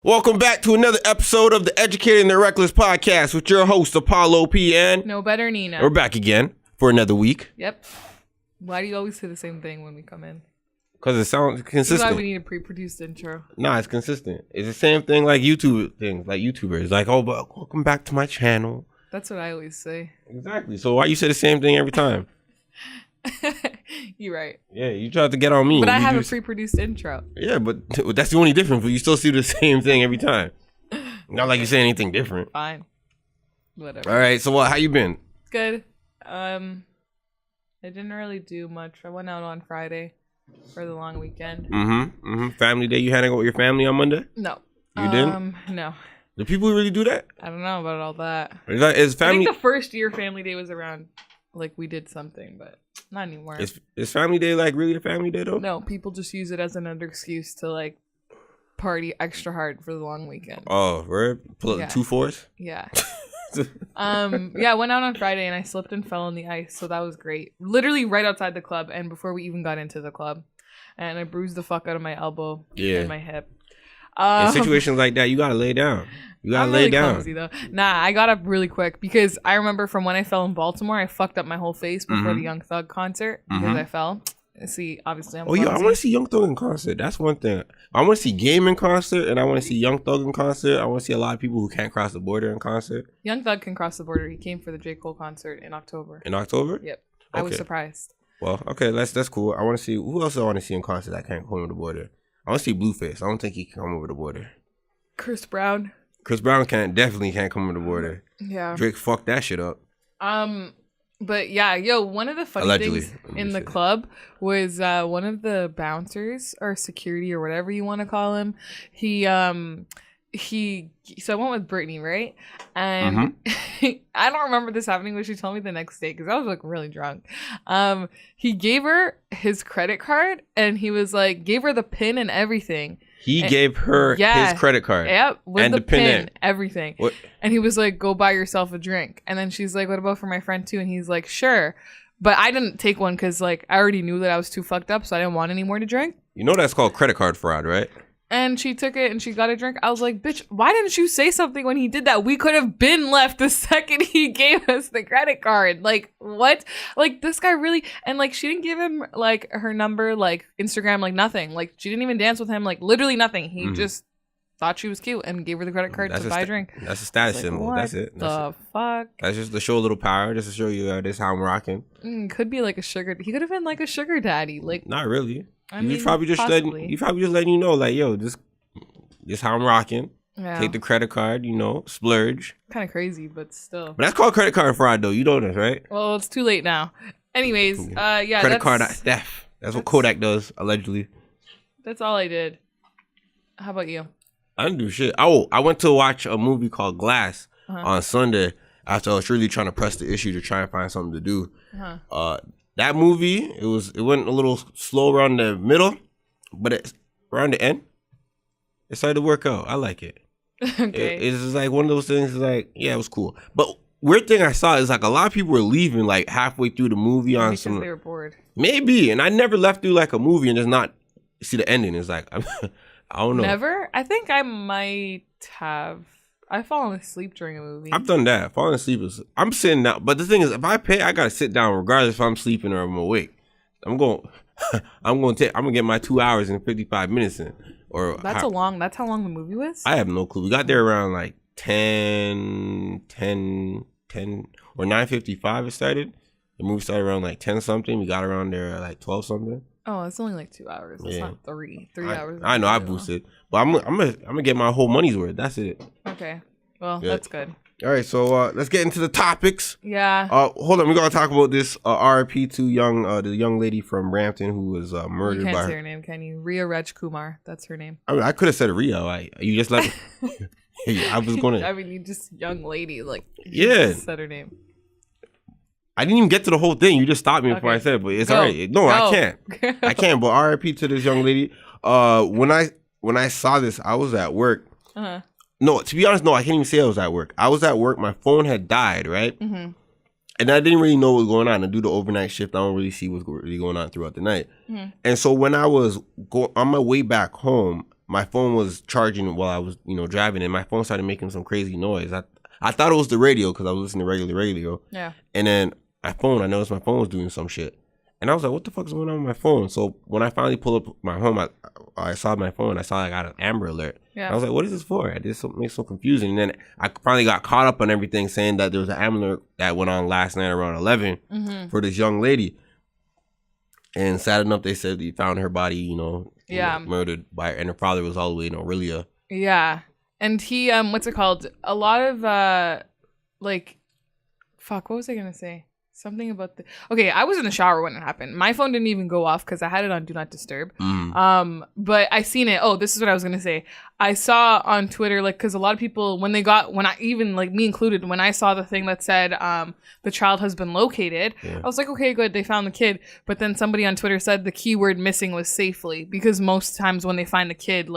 Welcome back to another episode of the Educated and the Reckless podcast with your host, Apollo P. and No Better Nina. We're back again for another week. Yep. Why do you always say the same thing when we come in? Because it sounds consistent. That's why we need a pre-produced intro. Nah, it's consistent. It's the same thing like YouTube things, like YouTubers. Like, oh, but welcome back to my channel. That's what I always say. Exactly. So why you say the same thing every time? You're right. Yeah, you tried to get on me. But I have a pre-produced intro. Yeah, but that's the only difference. But you still see the same thing every time. Not like you say anything different. Fine. Whatever. All right. So what? How you been? Good. I didn't really do much. I went out on Friday for the long weekend. Family day. You hanging out with your family on Monday? No. You didn't? No. Do people really do that? I don't know about all that. Is family? I think the first year family day was around, like, we did something, but not anymore. Is family day like really a family day though? No, people just use it as another excuse to like party extra hard for the long weekend. Oh, right. Pull up 2-4s? Yeah. Yeah, I went out on Friday and I slipped and fell on the ice, so that was great. Literally right outside the club and before we even got into the club. And I bruised the fuck out of my elbow and my hip. In situations like that, you gotta lay down. You gotta lay down. Clumsy, though. Nah, I got up really quick because I remember from when I fell in Baltimore, I fucked up my whole face before the Young Thug concert because I fell. See, obviously, I'm clumsy. I want to see Young Thug in concert. That's one thing. I want to see Game in concert, and I want to see Young Thug in concert. I want to see a lot of people who can't cross the border in concert. Young Thug can cross the border. He came for the J. Cole concert in October. In October? Yep. Okay. I was surprised. Well, okay, that's cool. I want to see who else I want to see in concert that can't come over the border. I want to see Blueface. I don't think he can come over the border. Chris Brown definitely can't come over the border. Yeah. Drake fucked that shit up. But yeah, one of the funny things in the club was one of the bouncers or security or whatever you want to call him. So I went with Brittany, right? And I don't remember this happening, but she told me the next day because I was like really drunk. He gave her his credit card and he was like, gave her the PIN and everything. He gave her his credit card. Yep. With and the PIN, in. everything. What? And he was like, go buy yourself a drink. And then she's like, what about for my friend too? And he's like, sure. But I didn't take one because like I already knew that I was too fucked up, so I didn't want any more to drink. You know that's called credit card fraud, right? And she took it and she got a drink. I was like, bitch, why didn't you say something when he did that? We could have been left the second he gave us the credit card. Like, what? Like, this guy really... And, like, she didn't give him, like, her number, like, Instagram, like, nothing. Like, she didn't even dance with him. Like, literally nothing. He just thought she was cute and gave her the credit card to buy a drink. That's a status symbol. That's it. The fuck? That's just to show a little power, just to show you this how I'm rocking. Could be, like, a sugar... He could have been, like, a sugar daddy. Like, not really. I mean, probably just letting you know, like, yo, this how I'm rocking. Yeah. Take the credit card, splurge. Kind of crazy, but still. But that's called credit card fraud, though. You know this, right? Well, it's too late now. Anyways, yeah. Credit card theft. That's what Kodak does, allegedly. That's all I did. How about you? I didn't do shit. Oh, I went to watch a movie called Glass on Sunday after I was really trying to press the issue to try and find something to do. That movie, it went a little slow around the middle, but around the end, it started to work out. I like it. Okay. It's just like one of those things. Like, yeah, it was cool. But weird thing I saw is like a lot of people were leaving like halfway through the movie on some. They were bored. Maybe, and I never left through like a movie and just not see the ending. It's like I don't know. Never. I think I might have. I've fallen asleep during a movie. I've done that. Falling asleep I'm sitting down. But the thing is, if I pay, I gotta sit down regardless if I'm sleeping or I'm awake. I'm gonna get my 2 hours and 55 minutes in. Or that's how long the movie was? I have no clue. We got there around like 10 or 9:55 it started. The movie started around like 10 something. We got around there at like 12 something. Oh, it's only like 2 hours. It's not three hours. I know I boosted. But I'm gonna get my whole money's worth. That's it. Okay. Well, that's good. All right, so let's get into the topics. Yeah. Hold on, we're gonna talk about this RIP to the young lady from Brampton who was murdered. You can't by say her name, can you? Rhea Reg Kumar. That's her name. I mean, I could have said Rhea. You just let me. I was gonna. I mean, you just young lady, like. Yeah. Just said her name. I didn't even get to the whole thing. You just stopped me before I said it, but it's all right. No, I can't. I can't. But RIP to this young lady. When I saw this, I was at work. No, to be honest, no, I can't even say I was at work. I was at work. My phone had died, right? Mm-hmm. And I didn't really know what was going on. I do the overnight shift. I don't really see what's really going on throughout the night. Mm-hmm. And so when I was on my way back home, my phone was charging while I was, driving, and my phone started making some crazy noise. I thought it was the radio because I was listening to regular radio. Yeah. And then I noticed my phone was doing some shit. And I was like, what the fuck is going on with my phone? So when I finally pulled up my home, I saw my phone. I saw I got an Amber Alert. Yeah. I was like, what is this for? I did something so confusing. And then I finally got caught up on everything, saying that there was an Amber Alert that went on last night around 11 for this young lady. And sad enough, they said they found her body, murdered by her, and her father was all the way in Aurelia. Yeah. And he, what's it called? A lot of, what was I going to say? Something about okay, I was in the shower when it happened. My phone didn't even go off because I had it on Do Not Disturb. But I seen it. Oh, this is what I was gonna say. I saw on Twitter, because a lot of people, me included, when I saw the thing that said the child has been located, I was like, okay, good, they found the kid. But then somebody on Twitter said the keyword missing was safely, because most times when they find the kid,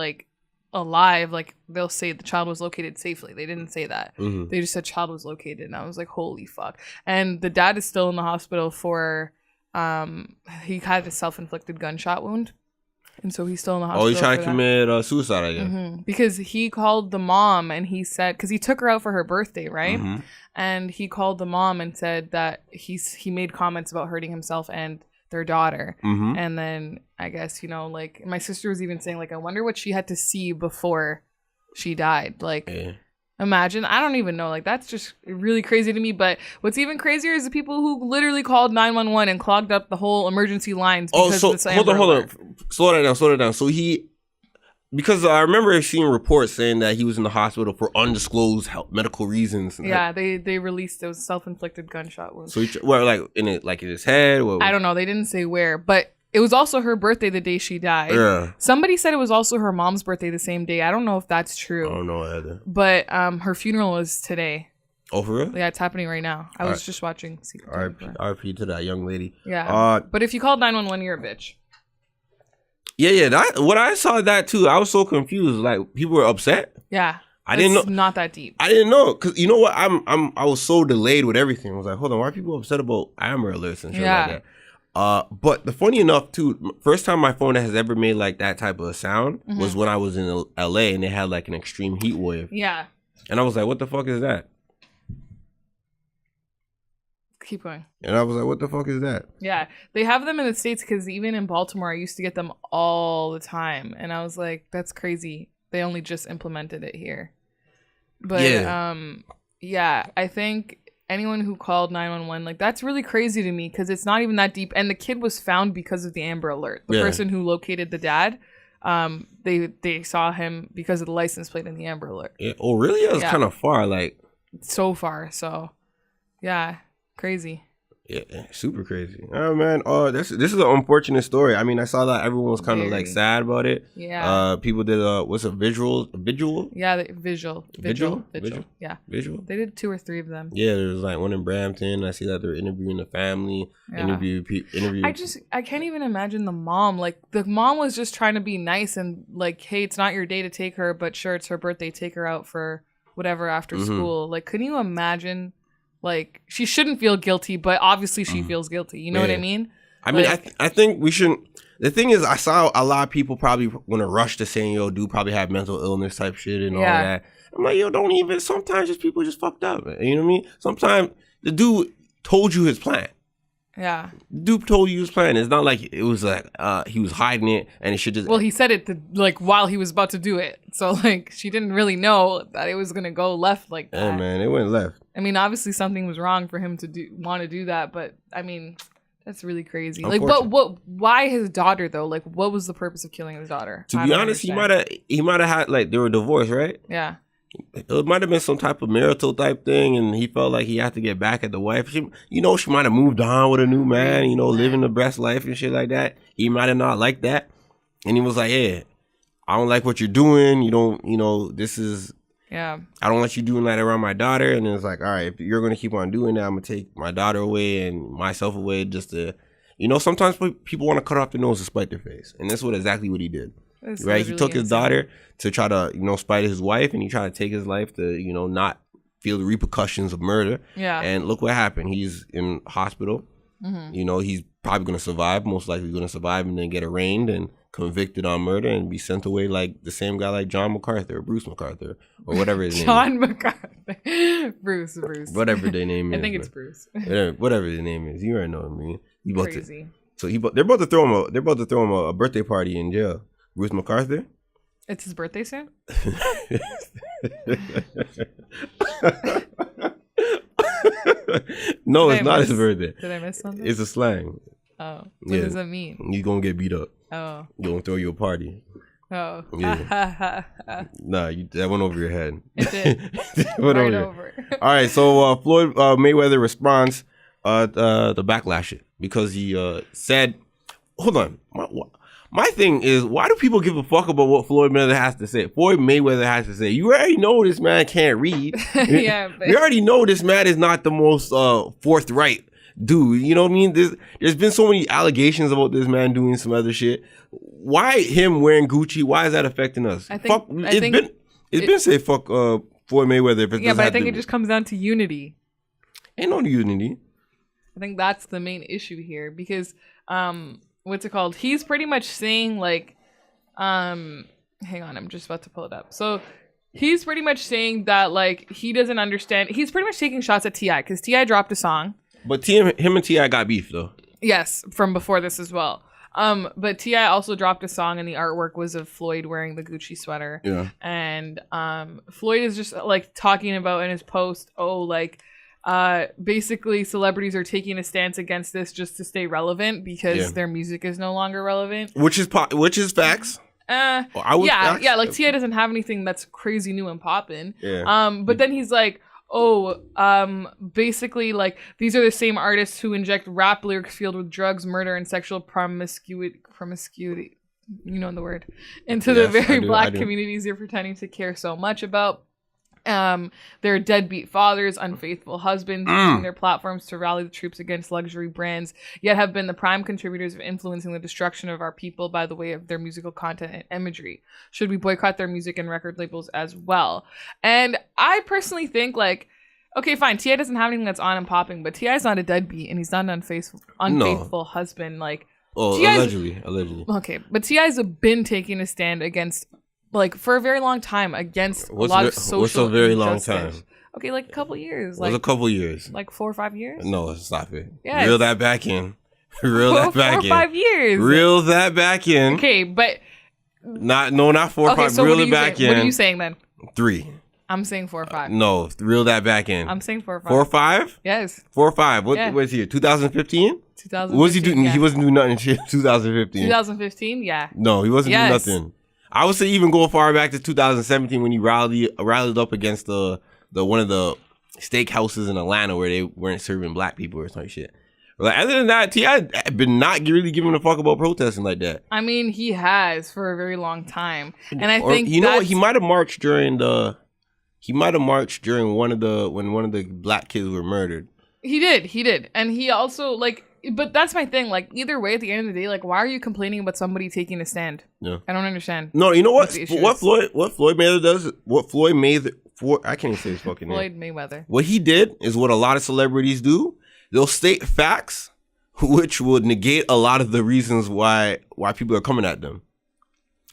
alive, they'll say the child was located safely. They didn't say that. They just said child was located, and I was like, holy fuck. And the dad is still in the hospital for he had a self-inflicted gunshot wound, and so he's still in the hospital. He's trying to commit suicide again. Because he called the mom and he said, because he took her out for her birthday, right? And he called the mom and said that he made comments about hurting himself and their daughter. And then I guess, my sister was even saying, I wonder what she had to see before she died. Imagine, I don't even know. That's just really crazy to me. But what's even crazier is the people who literally called 911 and clogged up the whole emergency lines. Because of this hold on. Slow that down. So because I remember seeing reports saying that he was in the hospital for undisclosed medical reasons. Yeah, they released those self-inflicted gunshot wounds. So in his head? I don't know. They didn't say where, but it was also her birthday the day she died. Yeah. Somebody said it was also her mom's birthday the same day. I don't know if that's true. I don't know either. But her funeral was today. Oh, for real? Yeah, it's happening right now. I was just watching. RIP to that young lady. Yeah. But if you called 911, you're a bitch. Yeah. When I saw that too, I was so confused. People were upset. Yeah. I didn't know. It's not that deep. I didn't know, because you know what? I was so delayed with everything. I was like, hold on, why are people upset about Amber Alerts and shit like that? But the funny enough too, first time my phone has ever made that type of sound was when I was in LA and they had an extreme heat wave. Yeah. And I was like, what the fuck is that? Keep going. And I was like, what the fuck is that? Yeah. They have them in the States, because even in Baltimore, I used to get them all the time. And I was like, that's crazy. They only just implemented it here. But I think anyone who called 911, that's really crazy to me, because it's not even that deep. And the kid was found because of the Amber Alert. The person who located the dad, they saw him because of the license plate and the Amber Alert. Yeah. Oh, really? It was kind of far, so far. So, yeah. Crazy. Yeah, super crazy. Oh man, this is an unfortunate story. I mean, I saw that everyone was kind of sad about it. Yeah. People did what's a visual? Yeah, visual. Yeah. Visual. They did 2 or 3 of them. Yeah, there was one in Brampton. I see that they're interviewing the family. Interview. I can't even imagine the mom. The mom was just trying to be nice and hey, it's not your day to take her, but sure, it's her birthday. Take her out for whatever after school. Can you imagine? She shouldn't feel guilty, but obviously she feels guilty. You know what I mean? I think we shouldn't. The thing is, I saw a lot of people probably want to rush to saying, yo, dude probably have mental illness type shit and all that. I'm like, yo, don't even. Sometimes just people just fucked up. You know what I mean? Sometimes the dude told you his plan. Yeah. Dude told you his plan. It's not like it was he was hiding it and it should just. Well, he said it while he was about to do it. So she didn't really know that it was gonna go left like that. Yeah, man, it went left. I mean, obviously something was wrong for him to want to do that, but I mean, that's really crazy. Why his daughter though? What was the purpose of killing his daughter? To be honest, he might have had they were divorced, right? Yeah. It might have been some type of marital type thing, and he felt like he had to get back at the wife. She might have moved on with a new man, living the best life and shit like that. He might have not liked that, and he was like, "Yeah, I don't like what you're doing. You don't, this is." Yeah. I don't want you doing that around my daughter. And it's like, all right, if you're going to keep on doing that, I'm going to take my daughter away and myself away just to, sometimes people want to cut off their nose to spite their face. And that's exactly what he did. That's right. He took his daughter to try to, spite his wife, and he tried to take his life to, not feel the repercussions of murder. Yeah. And look what happened. He's in hospital. Mm-hmm. He's probably going to survive, most likely going to survive, and then get arraigned and convicted on murder and be sent away like the same guy like John MacArthur or Bruce MacArthur or whatever his name is. John MacArthur. Bruce. Whatever their name is. I think it's Bruce. Whatever their name is. You already know what I mean. Crazy. They're about to throw him a birthday party in jail. Bruce MacArthur. It's his birthday soon? No, it's not his birthday. Did I miss something? It's a slang. Oh. What does that mean? You're going to get beat up. Oh. You're going to throw you a party. Oh. Yeah. Nah, that went over your head. It did. Went right over. All right, so Floyd Mayweather responds the backlash because he said, hold on. My thing is, why do people give a fuck about what Floyd Mayweather has to say? Floyd Mayweather has to say. You already know this man can't read. Yeah, but... We already know this man is not the most forthright dude. You know what I mean? There's been so many allegations about this man doing some other shit. Why him wearing Gucci? Why is that affecting us? It's been say fuck Floyd Mayweather. Yeah, but I think it just comes down to unity. Ain't no unity. I think that's the main issue here because what's it called? He's pretty much saying like, hang on, I'm just about to pull it up. So he's pretty much saying that like he doesn't understand. He's pretty much taking shots at T.I. because T.I. dropped a song. But him and T.I. got beef though. Yes, from before this as well. But T.I. also dropped a song and the artwork was of Floyd wearing the Gucci sweater. Yeah. And Floyd is just like talking about in his post, basically celebrities are taking a stance against this just to stay relevant because their music is no longer relevant. Which is facts. Facts. Like T.I. doesn't have anything that's crazy new and poppin'. Yeah. But then he's like, basically like these are the same artists who inject rap lyrics filled with drugs, murder, and sexual promiscuity, you know the word, into the very black communities you're pretending to care so much about. They're deadbeat fathers, unfaithful husbands, using their platforms to rally the troops against luxury brands, yet have been the prime contributors of influencing the destruction of our people by the way of their musical content and imagery. Should we boycott their music and record labels as well? And I personally think like, okay, fine, T.I. doesn't have anything that's on and popping, but T.I.'s not a deadbeat and he's not an unfaithful husband. Like, allegedly. Okay, but T.I.'s been taking a stand against, like, for a very long time against a lot of social What's a very injustice. long time? Okay, like a couple years. What's a couple years? Like 4 or 5 years? No, stop it. Yeah, reel that back in. Reel that back in. 4 or 5 years. Reel that back in. Okay, but... Not 4 or 5. So reel it back in. What are you saying then? 3. I'm saying 4 or 5. No, reel that back in. I'm saying 4 or 5. 4 or 5? Yes. 4 or 5. What was he? 2015? 2015. What was he doing? Yeah. He wasn't doing nothing in 2015. 2015? Yeah. No, he wasn't doing nothing. I would say even go far back to 2017 when he rallied up against the one of the steakhouses in Atlanta where they weren't serving black people or some shit. Like, other than that, T.I. been not really giving a fuck about protesting like that. I mean, he has for a very long time, and I think you know what? He might have marched during when one of the black kids were murdered. He did, and he also like. But that's my thing. Like, either way, at the end of the day, like, why are you complaining about somebody taking a stand? Yeah, I don't understand. No, you know what? What Floyd Mayweather does? I can't even say his fucking name. Floyd Mayweather. What he did is what a lot of celebrities do. They'll state facts, which would negate a lot of the reasons why people are coming at them.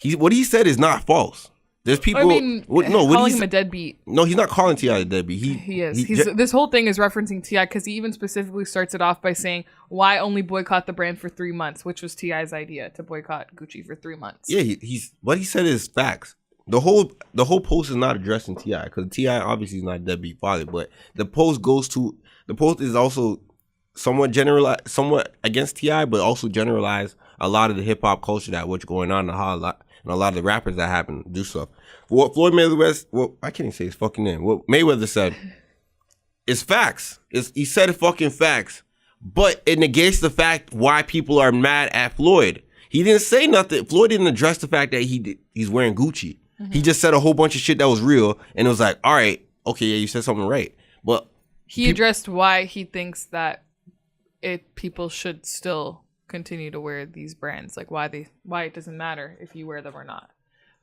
What he said is not false. There's people. I mean, calling him a deadbeat. No, he's not calling T.I. a deadbeat. He is. This whole thing is referencing T.I. because he even specifically starts it off by saying, "Why only boycott the brand for 3 months?" Which was T.I.'s idea, to boycott Gucci for 3 months. Yeah, he's what he said is facts. The whole post is not addressing T.I. because T.I. obviously is not a deadbeat father, but the post is also somewhat against T.I., but also generalize a lot of the hip hop culture that what's going on and how a lot of the rappers that happen do stuff. What Floyd Mayweather, I can't even say his fucking name. What Mayweather said is facts. He said fucking facts, but it negates the fact why people are mad at Floyd. He didn't say nothing. Floyd didn't address the fact that he's wearing Gucci. Mm-hmm. He just said a whole bunch of shit that was real, and it was like, all right, okay, yeah, you said something right, but he addressed why he thinks that people should still continue to wear these brands, like why it doesn't matter if you wear them or not.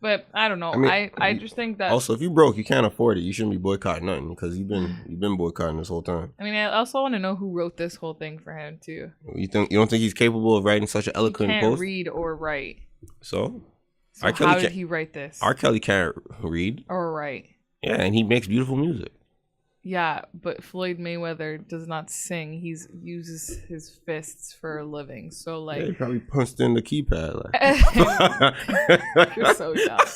But I don't know. I just think that also, if you broke, you can't afford it. You shouldn't be boycotting nothing because you've been boycotting this whole time. I mean, I also want to know who wrote this whole thing for him too. You don't think he's capable of writing such an eloquent he post? can't read or write. So how did he write this? R. Kelly can't read or write. Yeah, and he makes beautiful music. Yeah, but Floyd Mayweather does not sing. He uses his fists for a living. So like, he probably punched in the keypad. Like. You're so dumb.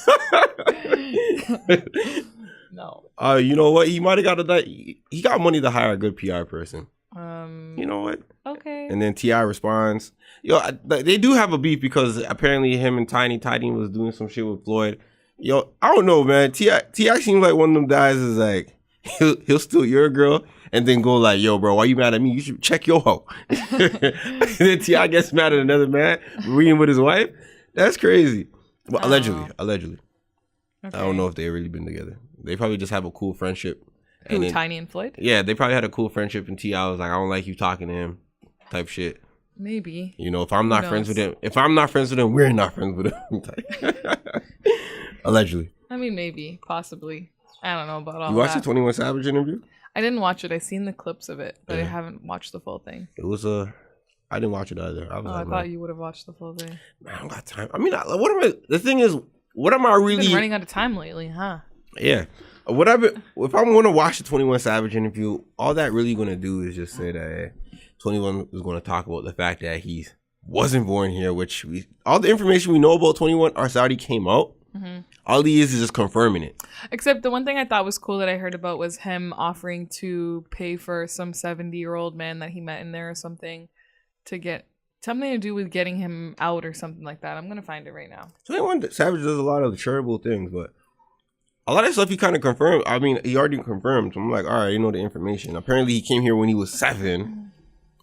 No. You know what? He might have got he got money to hire a good PR person. You know what? Okay. And then T.I. responds. Yo, they do have a beef because apparently him and Tiny was doing some shit with Floyd. Yo, I don't know, man. T.I. seems like one of them guys is like, he'll steal your girl and then go like, yo, bro, why you mad at me? You should check your hoe. And then T.I. gets mad at another man reading with his wife. That's crazy. Well, allegedly. Okay. I don't know if they've really been together. They probably just have a cool friendship. Who, Tiny and Floyd? Yeah, they probably had a cool friendship, and T.I. was like, I don't like you talking to him type shit. Maybe. You know, if I'm not friends with him, we're not friends with him. Allegedly. I mean, maybe, possibly. I don't know about all that. You watched the 21 Savage interview? I didn't watch it. I seen the clips of it, but I haven't watched the full thing. It was I didn't watch it either. I thought you would have watched the full thing. Man, I don't got time. I mean, the thing is, what am I really... You've been running out of time lately, huh? Yeah. If I'm going to watch the 21 Savage interview, all that really going to do is just say that 21 is going to talk about the fact that he wasn't born here, which all the information we know about 21 already came out. Mm-hmm. All he is just confirming it. Except the one thing I thought was cool that I heard about was him offering to pay for some 70-year-old man that he met in there or something to get something to do with getting him out or something like that. I'm going to find it right now. 21 Savage does a lot of charitable things, but a lot of stuff he kind of confirmed. I mean, he already confirmed. So I'm like, all right, you know the information. Apparently, he came here when he was 7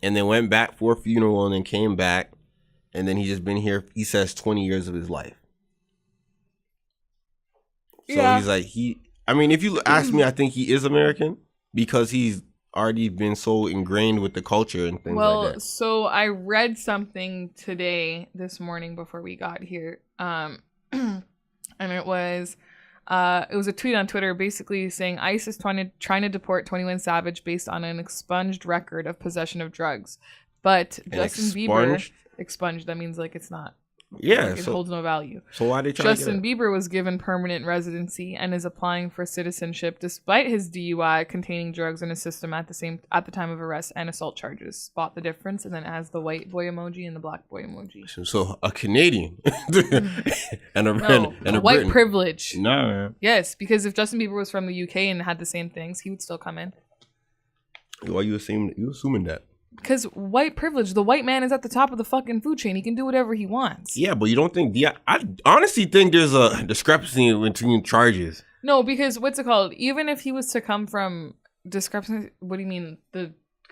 and then went back for a funeral and then came back. And then he's just been here, he says, 20 years of his life. So he's like, I mean, if you ask me, I think he is American because he's already been so ingrained with the culture and things like that. Well, so I read something this morning before we got here. And it was a tweet on Twitter basically saying ICE is trying to deport 21 Savage based on an expunged record of possession of drugs. But Justin Bieber... Expunged, that means like it's not. Yeah, like it holds no value. So why they Justin Bieber was given permanent residency and is applying for citizenship despite his DUI containing drugs in his system at the time of arrest and assault charges. Spot the difference, and then has the white boy emoji and the black boy emoji. So a Canadian and a white Britain. Privilege. No, man. Yes, because if Justin Bieber was from the UK and had the same things, he would still come in. Why you assuming that? Because white privilege, the white man is at the top of the fucking food chain. He can do whatever he wants. Yeah, but you don't think... I honestly think there's a discrepancy between charges. No, because what's it called? Even if he was to come from discrepancy... What do you mean?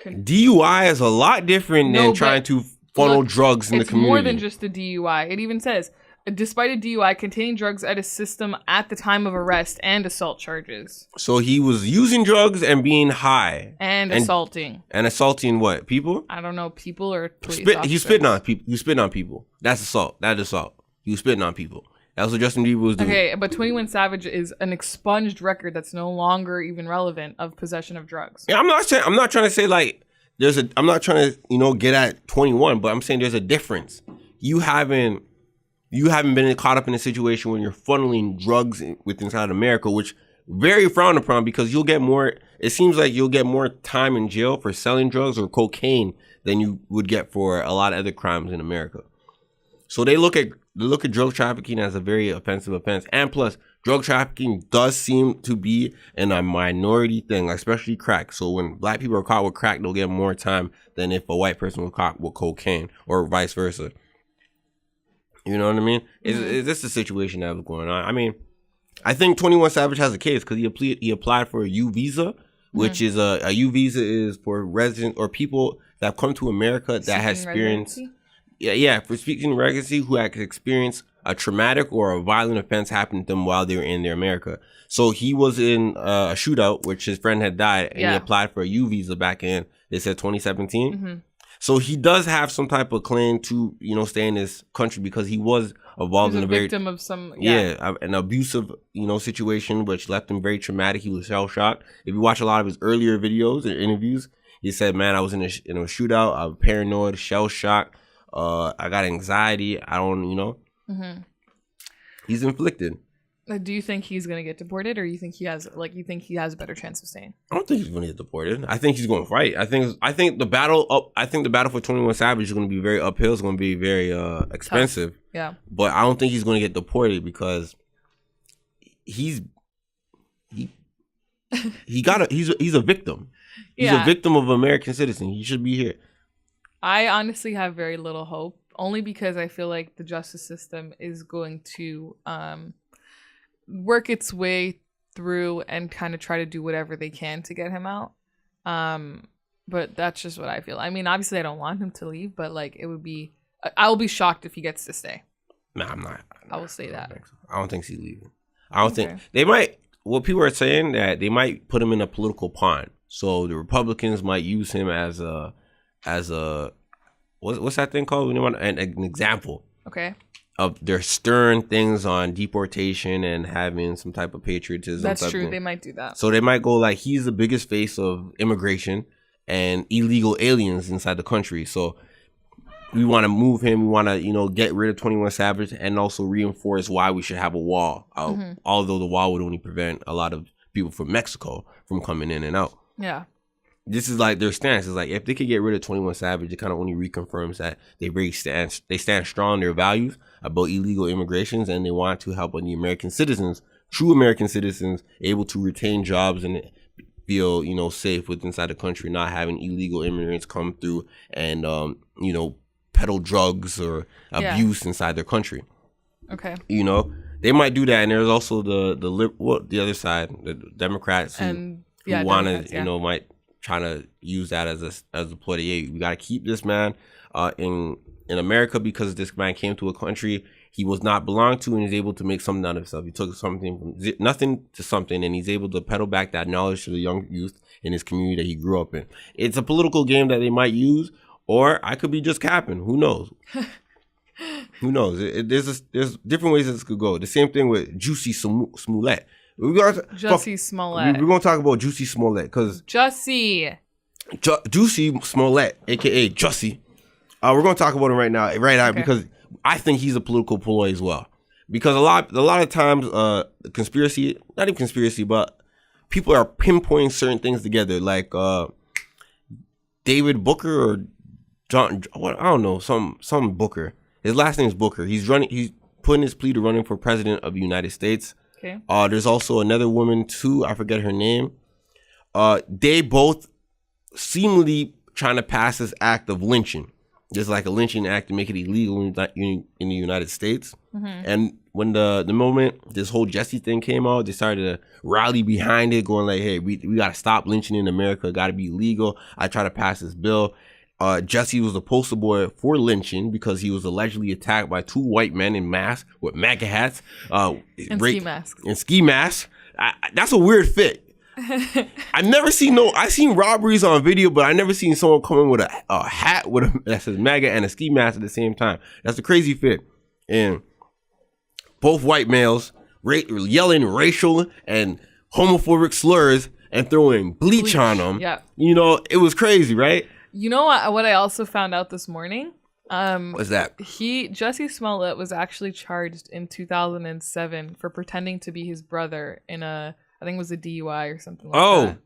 DUI is a lot different than trying to funnel drugs in the community. It's more than just a DUI. It even says... Despite a DUI containing drugs at his system at the time of arrest and assault charges. So he was using drugs and being high. And assaulting. And assaulting what? People? I don't know. People or police officers. He's spitting on people. He was spitting on people. That's assault. That's assault. He was spitting on people. That's what Justin Bieber was doing. Okay, but 21 Savage is an expunged record that's no longer even relevant of possession of drugs. Yeah, I'm not trying to say like I'm not trying to, get at 21, but I'm saying there's a difference. You haven't been caught up in a situation where you're funneling drugs inside America, which very frowned upon because it seems like you'll get more time in jail for selling drugs or cocaine than you would get for a lot of other crimes in America. So they look at drug trafficking as a very offensive offense. And plus, drug trafficking does seem to be a minority thing, especially crack. So when black people are caught with crack, they'll get more time than if a white person was caught with cocaine or vice versa. You know what I mean? Is this the situation that was going on? I mean, I think 21 Savage has a case because he applied for a U visa, which is a U visa is for residents or people that have come to America that has experienced, for speaking residency who has experienced a traumatic or a violent offense happen to them while they were in their America. So he was in a shootout, which his friend had died, and he applied for a U visa back in, they said 2017. Mm-hmm. So he does have some type of claim to, stay in this country because he was involved in a victim of some an abusive, situation which left him very traumatic. He was shell shocked. If you watch a lot of his earlier videos and interviews, he said, "Man, I was in a shootout. I was paranoid, shell shocked. I got anxiety. I don't, Mm-hmm. He's inflicted." Do you think he's gonna get deported, or you think he has a better chance of staying? I don't think he's gonna get deported. I think he's gonna fight. I think the battle for 21 Savage is gonna be very uphill. It's gonna be very expensive. Tough. Yeah. But I don't think he's gonna get deported because he's a victim. He's a victim of American citizen. He should be here. I honestly have very little hope, only because I feel like the justice system is going to work its way through and kind of try to do whatever they can to get him out. But that's just what I feel. I mean, obviously I don't want him to leave, but like I'll be shocked if he gets to stay. Nah, I'm not. I will say that. I don't think he's leaving. I don't think they might. What people are saying that they might put him in a political pond. So the Republicans might use him as a what's that thing called? An example. Okay. Of their stern things on deportation and having some type of patriotism. That's true. They might do that. So they might go like, he's the biggest face of immigration and illegal aliens inside the country. So we want to move him. We want to, get rid of 21 Savage and also reinforce why we should have a wall. Although the wall would only prevent a lot of people from Mexico from coming in and out. Yeah. This is like their stance. It's like if they could get rid of 21 Savage, it kind of only reconfirms that they stand strong in their values about illegal immigrations, and they want to help the American citizens, true American citizens, able to retain jobs and feel safe inside the country, not having illegal immigrants come through and peddle drugs or abuse inside their country. Okay. They might do that, and there's also the other side, the Democrats who want to might trying to use that as a ploy. We got to keep this man in America because this man came to a country he was not belonged to and is able to make something out of himself. He took something from nothing to something, and he's able to peddle back that knowledge to the young youth in his community that he grew up in. It's a political game that they might use, or I could be just capping. Who knows? Who knows? There's different ways this could go. The same thing with Juccie Smollett. Juccie Smollett. We're gonna talk about Juccie Smollett because Juccie Smollett, aka Juccie. We're gonna talk about him right now, because I think he's a political ploy as well. Because a lot of times, not even conspiracy, but people are pinpointing certain things together, like David Booker or John. I don't know, some Booker. His last name is Booker. He's putting his plea to running for president of the United States. Okay. There's also another woman too. I forget her name. They both seemingly trying to pass this act of lynching. There's like a lynching act to make it illegal in the United States. Mm-hmm. And when the moment this whole Juccie thing came out, they started to rally behind it, going like, "Hey, we got to stop lynching in America. Got to be legal." I try to pass this bill. Juccie was the poster boy for lynching because he was allegedly attacked by two white men in masks with MAGA hats and ski masks. That's a weird fit. I've seen robberies on video, but I never seen someone come in with a hat that says MAGA and a ski mask at the same time. That's a crazy fit. And both white males yelling racial and homophobic slurs and throwing bleach on them. Yeah. It was crazy, right? You know what I also found out this morning? What's that? Juccie Smollett was actually charged in 2007 for pretending to be his brother in I think it was a DUI or something like that.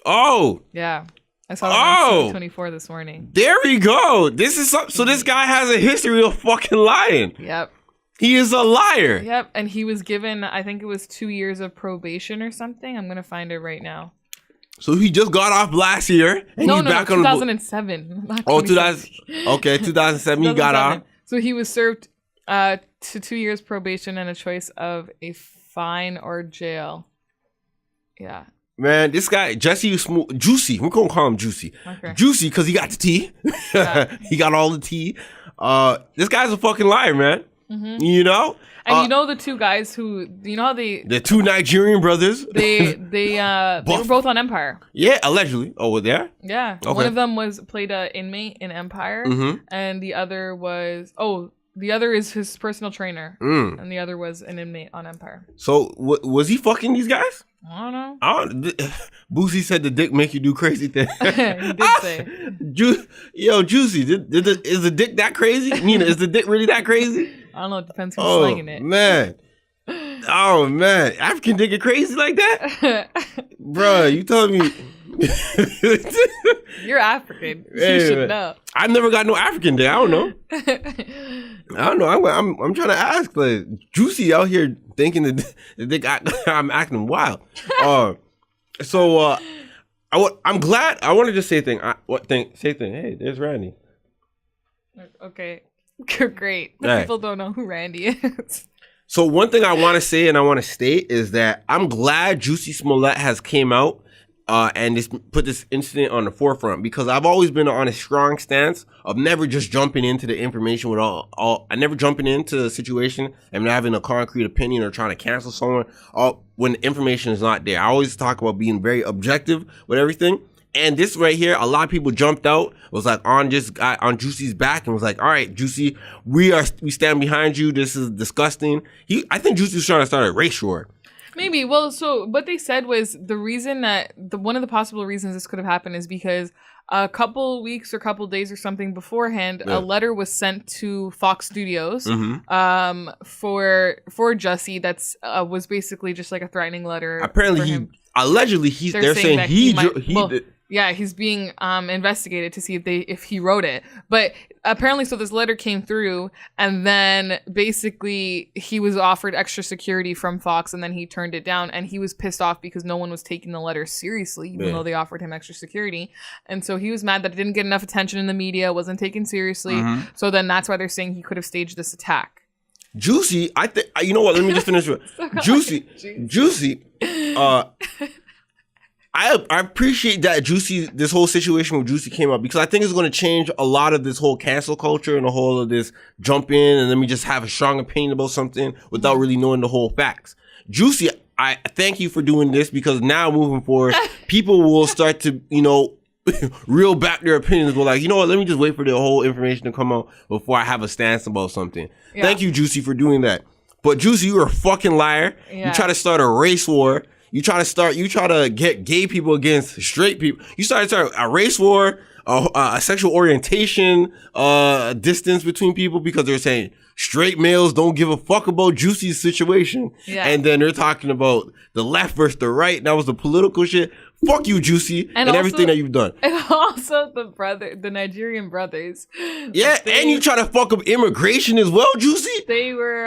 Oh. Yeah. I saw that on 24 this morning. There we go. So this guy has a history of fucking lying. Yep. He is a liar. Yep. And he was given, I think it was 2 years of probation or something. I'm going to find it right now. So he just got off last year and he's back on 2007. Oh, 2007 he got off. So he was served to 2 years probation and a choice of a fine or jail. Yeah. Man, this guy, Juccie, we're going to call him Juccie. Okay. Juccie because he got the tea. Yeah. He got all the tea. This guy's a fucking liar, man. Mm-hmm. And you know the two guys who, you know how the two Nigerian brothers. They were both on Empire. Yeah, allegedly. Oh, were they? Yeah. Okay. One of them played an inmate in Empire, and the other is his personal trainer, and the other was an inmate on Empire. So was he fucking these guys? I don't know. Boosie said the dick make you do crazy things. He did say. Juicy, is the dick that crazy? Nina, is the dick really that crazy? I don't know. It depends who's slinging it. Oh, man. African dick get crazy like that? Bruh, you told me. You're African. You should know. I never got no African dick. I don't know. I'm trying to ask. Like, Juicy out here thinking that I'm acting wild. I'm glad. I want to just say a thing. Say a thing. Hey, there's Randy. Okay. Great. People don't know who Randy is. So one thing I want to say and I want to state is that I'm glad Juicy Smollett has came out and just put this incident on the forefront, because I've always been on a strong stance of never just jumping into the information with I never jumping into a situation and not having a concrete opinion or trying to cancel someone when the information is not there. I always talk about being very objective with everything. And this right here, a lot of people jumped out, was like on Juicy's back and was like, all right, Juicy, we stand behind you. This is disgusting. I think Juicy was trying to start a race war. Maybe. Well, so what they said was the reason that one of the possible reasons this could have happened is because a couple weeks or couple days or something beforehand, a letter was sent to Fox Studios for Juccie that's was basically just like a threatening letter. Apparently, allegedly, they're saying he did. Yeah, he's being investigated to see if he wrote it. But apparently, so this letter came through, and then basically he was offered extra security from Fox, and then he turned it down, and he was pissed off because no one was taking the letter seriously, even though they offered him extra security. And so he was mad that it didn't get enough attention in the media, wasn't taken seriously. So then that's why they're saying he could have staged this attack. Juicy, I think, you know what? Let me just finish with Juicy. I appreciate that this whole situation with Juicy came up, because I think it's going to change a lot of this whole cancel culture and the whole of this jump in and let me just have a strong opinion about something without really knowing the whole facts. Juicy, I thank you for doing this, because now moving forward, people will start to, reel back their opinions. Go like, you know what? Let me just wait for the whole information to come out before I have a stance about something. Yeah. Thank you, Juicy, for doing that. But Juicy, you're a fucking liar. Yeah. You try to start a race war. You try to get gay people against straight people. You start a race war, a sexual orientation distance between people, because they're saying straight males don't give a fuck about Juicy's situation. Yeah. And then they're talking about the left versus the right. And that was the political shit. Fuck you, Juicy, and also, everything that you've done. And also the Nigerian brothers. Yeah, and you try to fuck up immigration as well, Juicy. They were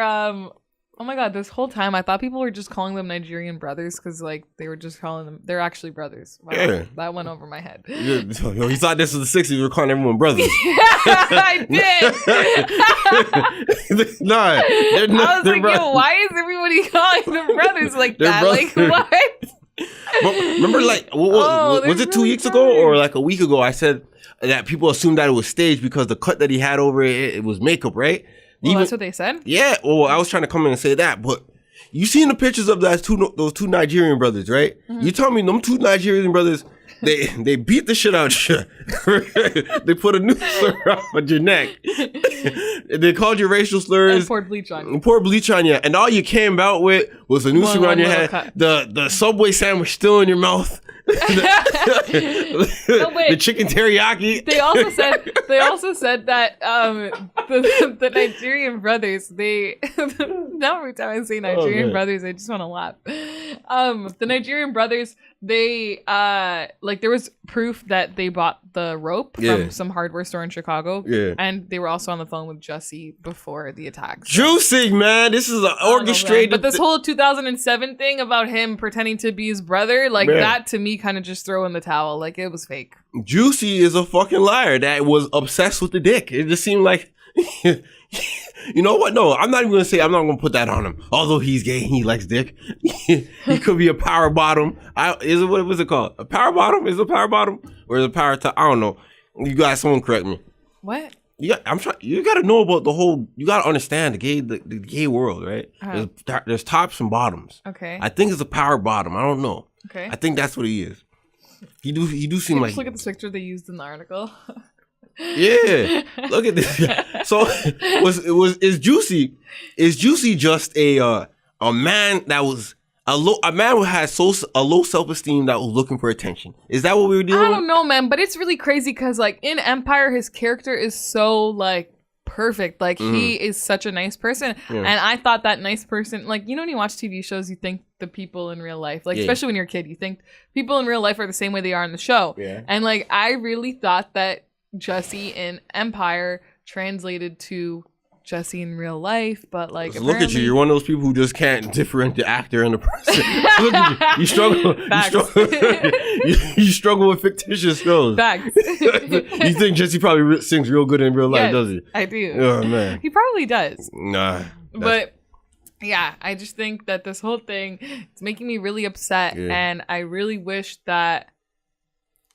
oh my god, this whole time I thought people were just calling them Nigerian brothers, because like they were just calling them, they're actually brothers. Wow, yeah. That went over my head. You thought this was the 60s, we were calling everyone brothers. I did. Nah, I was like, yo, why is everybody calling them brothers like that? Brothers. Like, what? But remember, like, was it 2 weeks ago or like a week ago? I said that people assumed that it was staged because the cut that he had over it was makeup, right? Well, that's what they said? Yeah. Well, I was trying to come in and say that, but you seen the pictures of those two Nigerian brothers, right? You tell me them two Nigerian brothers, they beat the shit out of you. They put a noose around your neck. They called you racial slurs. And poured bleach on you. Poured bleach on you. And all you came out with was a noose around your head. Cut. The Subway sandwich still in your mouth. The chicken teriyaki. They also said that the Nigerian brothers, now every time I say Nigerian brothers, I just want to laugh. The Nigerian brothers, they there was proof that they bought the rope from some hardware store in Chicago. Yeah. And they were also on the phone with Juccie before the attack. So. Juicy, man. This is an orchestrated. But this whole 2007 thing about him pretending to be his brother, that to me kind of just throw in the towel. Like, it was fake. Juicy is a fucking liar that was obsessed with the dick. It just seemed like, you know what? No, I'm not even going to say, I'm not going to put that on him. Although he's gay, he likes dick. He could be a power bottom. What was it called? A power bottom? Is it a power bottom? Or is it a power top? I don't know. You guys, someone correct me. What? You gotta know about the whole. You gotta understand the gay world, right? There's tops and bottoms. Okay. I think it's a power bottom. I don't know. Okay. I think that's what he is. He do seem like. Just look at the picture they used in the article. Yeah, look at this. So is Juccie just a man that was a man who had a low self-esteem that was looking for attention? Is that what we were dealing with? I don't know, man, but it's really crazy because like in Empire, his character is so like perfect. Like he is such a nice person, and I thought that nice person, like when you watch TV shows, you think the people in real life, like especially when you're a kid, you think people in real life are the same way they are in the show. Yeah. And like I really thought that Juccie in Empire translated to Juccie in real life, but like look at you, you're one of those people who just can't differentiate the actor and the person. Look at you struggle. You struggle with fictitious shows. Facts. You think Juccie probably sings real good in real life, does he? I do. Oh man, he probably does. Nah, but yeah, I just think that this whole thing, it's making me really upset, and I really wish that.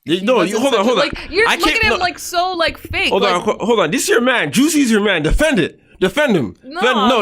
Hold on. Like, you're looking at him like so like fake. Hold on. This is your man. Juicie's your man. Defend it. Defend him.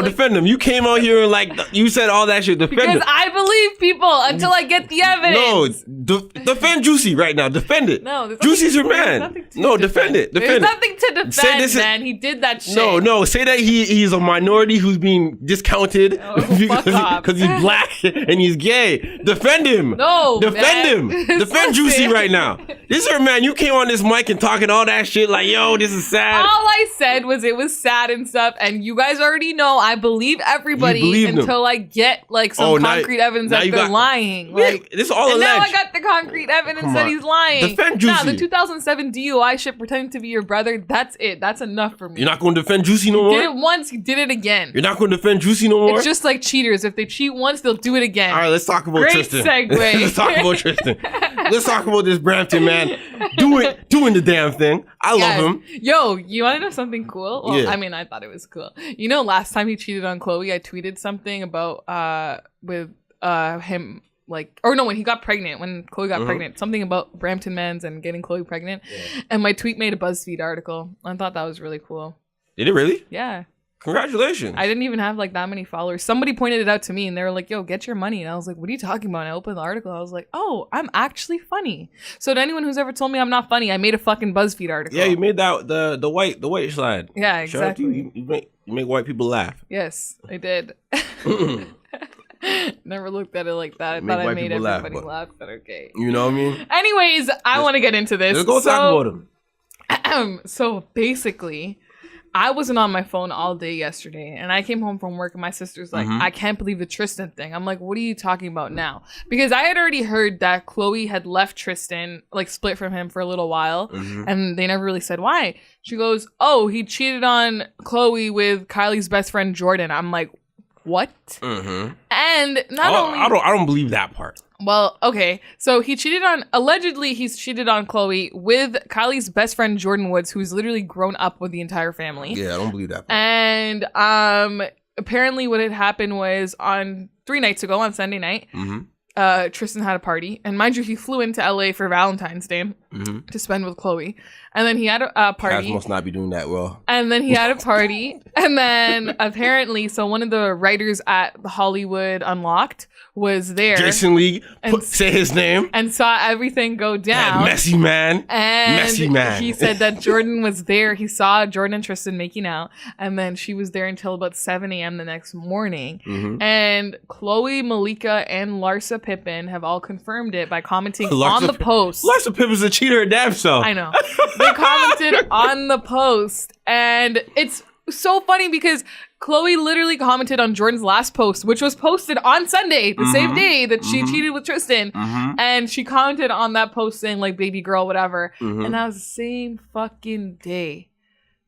Defend him. You came out here and like you said all that shit. Defend because him. I believe people until I get the evidence. No, defend Juccie right now. Defend it. No, Juicie's your man. No, defend it. There's nothing to defend, man. He did that shit. No. Say that he's a minority who's being discounted because he's black and he's gay. Defend him. No, defend him. Defend Juccie right now. This is your man. You came on this mic and talking all that shit like, yo, this is sad. All I said was it was sad and stuff. And you guys already know I believe everybody until I get like some concrete evidence that they're lying. Like this is all alleged. Now I got the concrete evidence that he's lying. Defend Juccie. The 2007 DUI shit pretending to be your brother, that's it. That's enough for me. You're not going to defend Juccie no more? You did it once, you did it again. You're not going to defend Juccie no more? It's just like cheaters. If they cheat once, they'll do it again. All right, let's talk about Tristan. Great segue. Let's talk about Tristan. Let's talk about this Brampton man doing the damn thing. I love him. Yo, you want to know something cool? Well, I mean, I thought it was cool. Last time he cheated on Chloe, I tweeted something about with him when he got pregnant, when Chloe got pregnant, something about Brampton Mans and getting Chloe pregnant. Yeah. And my tweet made a BuzzFeed article. I thought that was really cool. Did it really? Yeah. Congratulations. I didn't even have like that many followers. Somebody pointed it out to me and they were like, yo, get your money. And I was like, what are you talking about? And I opened the article. I was like, oh, I'm actually funny. So to anyone who's ever told me I'm not funny, I made a fucking BuzzFeed article. Yeah, you made that the white slide. Yeah, exactly. You make white people laugh. Yes, I did. Never looked at it like that. I thought I made everybody laugh, but okay. You know what I mean? Anyways, I want to get into this. Let's go talk about him. So basically, I wasn't on my phone all day yesterday, and I came home from work, and my sister's like, I can't believe the Tristan thing. I'm like, what are you talking about now? Because I had already heard that Chloe had left Tristan, like split from him for a little while, and they never really said why. She goes, oh, he cheated on Chloe with Kylie's best friend, Jordan. I'm like, what? And not only... I don't believe that part. Well, okay. So he's cheated on Chloe with Kylie's best friend, Jordan Woods, who's literally grown up with the entire family. Yeah, I don't believe that part. And apparently what had happened was on 3 nights ago, on Sunday night, Tristan had a party. And mind you, he flew into LA for Valentine's Day to spend with Chloe. And then he had a party. Cats must not be doing that well. And then he had a party. And then apparently, so one of the writers at the Hollywood Unlocked was there. Jason Lee, say his name. And saw everything go down. That messy man. And messy man. He said that Jordan was there. He saw Jordan and Tristan making out. And then she was there until about 7 a.m. the next morning. And Chloe, Malika, and Larsa Pippen have all confirmed it by commenting on the post. Larsa Pippen's a cheater her damn self. I know. They commented on the post. And it's so funny because Chloe literally commented on Jordan's last post, which was posted on Sunday, the same day that she cheated with Tristan. And she commented on that post saying like, baby girl, whatever. And that was the same fucking day.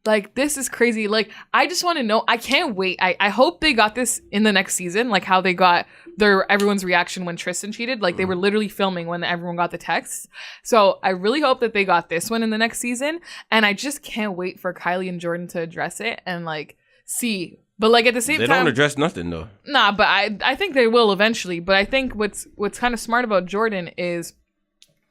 Like, this is crazy. Like, I just want to know. I can't wait. I hope they got this in the next season, like how they got everyone's reaction when Tristan cheated. Like, they were literally filming when everyone got the texts. So I really hope that they got this one in the next season. And I just can't wait for Kylie and Jordan to address it and like see. But like at the same time, they don't address nothing though. Nah, but I think they will eventually. But I think what's kind of smart about Jordan is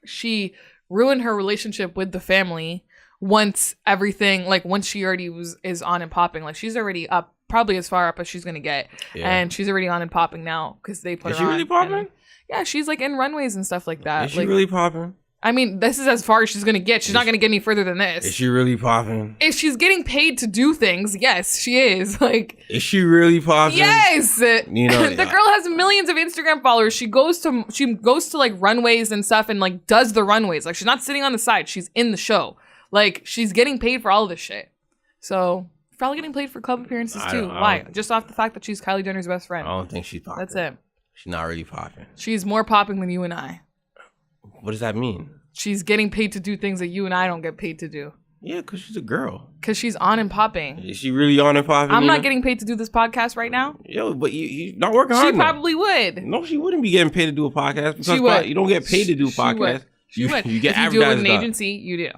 she ruined her relationship with the family once everything, like once she already is on and popping, like she's already up, probably as far up as she's gonna get, and she's already on and popping now because they put her on. Is she really popping? Yeah, she's like in runways and stuff like that. Is she really popping? I mean, this is as far as she's gonna get. She's not gonna get any further than this. Is she really popping? If she's getting paid to do things, yes, she is. Like, is she really popping? Yes. You know, the girl has millions of Instagram followers. She goes to like runways and stuff and like does the runways. Like, she's not sitting on the side. She's in the show. Like, she's getting paid for all of this shit. So probably getting paid for club appearances too. Why? Just off the fact that she's Kylie Jenner's best friend. I don't think she's popping. That's it. She's not really popping. She's more popping than you and I. What does that mean? She's getting paid to do things that you and I don't get paid to do. Yeah, because she's a girl. Because she's on and popping. Is she really on and popping? I'm not getting paid to do this podcast right now. Yo, but you not working hard. She probably would. No, she wouldn't be getting paid to do a podcast. Because she would. You don't get paid to do podcasts. She would. You get if you do it with an agency, you do.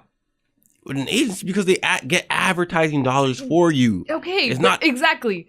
With an agency, because they get advertising dollars for you. Okay, it's not exactly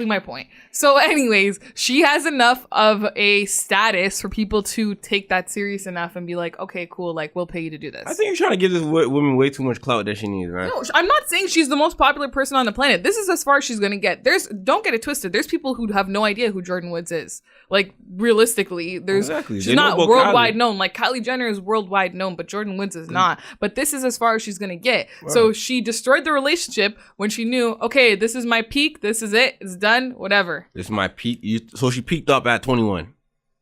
my point. So anyways, she has enough of a status for people to take that serious enough and be like, okay, cool, like we'll pay you to do this. I think you're trying to give this woman way too much clout that she needs, man. No, I'm not saying she's the most popular person on the planet. This is as far as she's gonna get. Don't get it twisted. There's people who have no idea who Jordan Woods is. Like, realistically, she's not worldwide known. Like, Kylie Jenner is worldwide known, but Jordan Woods is not. But this is as far as she's gonna get. Wow. So she destroyed the relationship when she knew, okay, this is my peak. This is it. It's done. Whatever. This is my peak. So she peaked up at 21.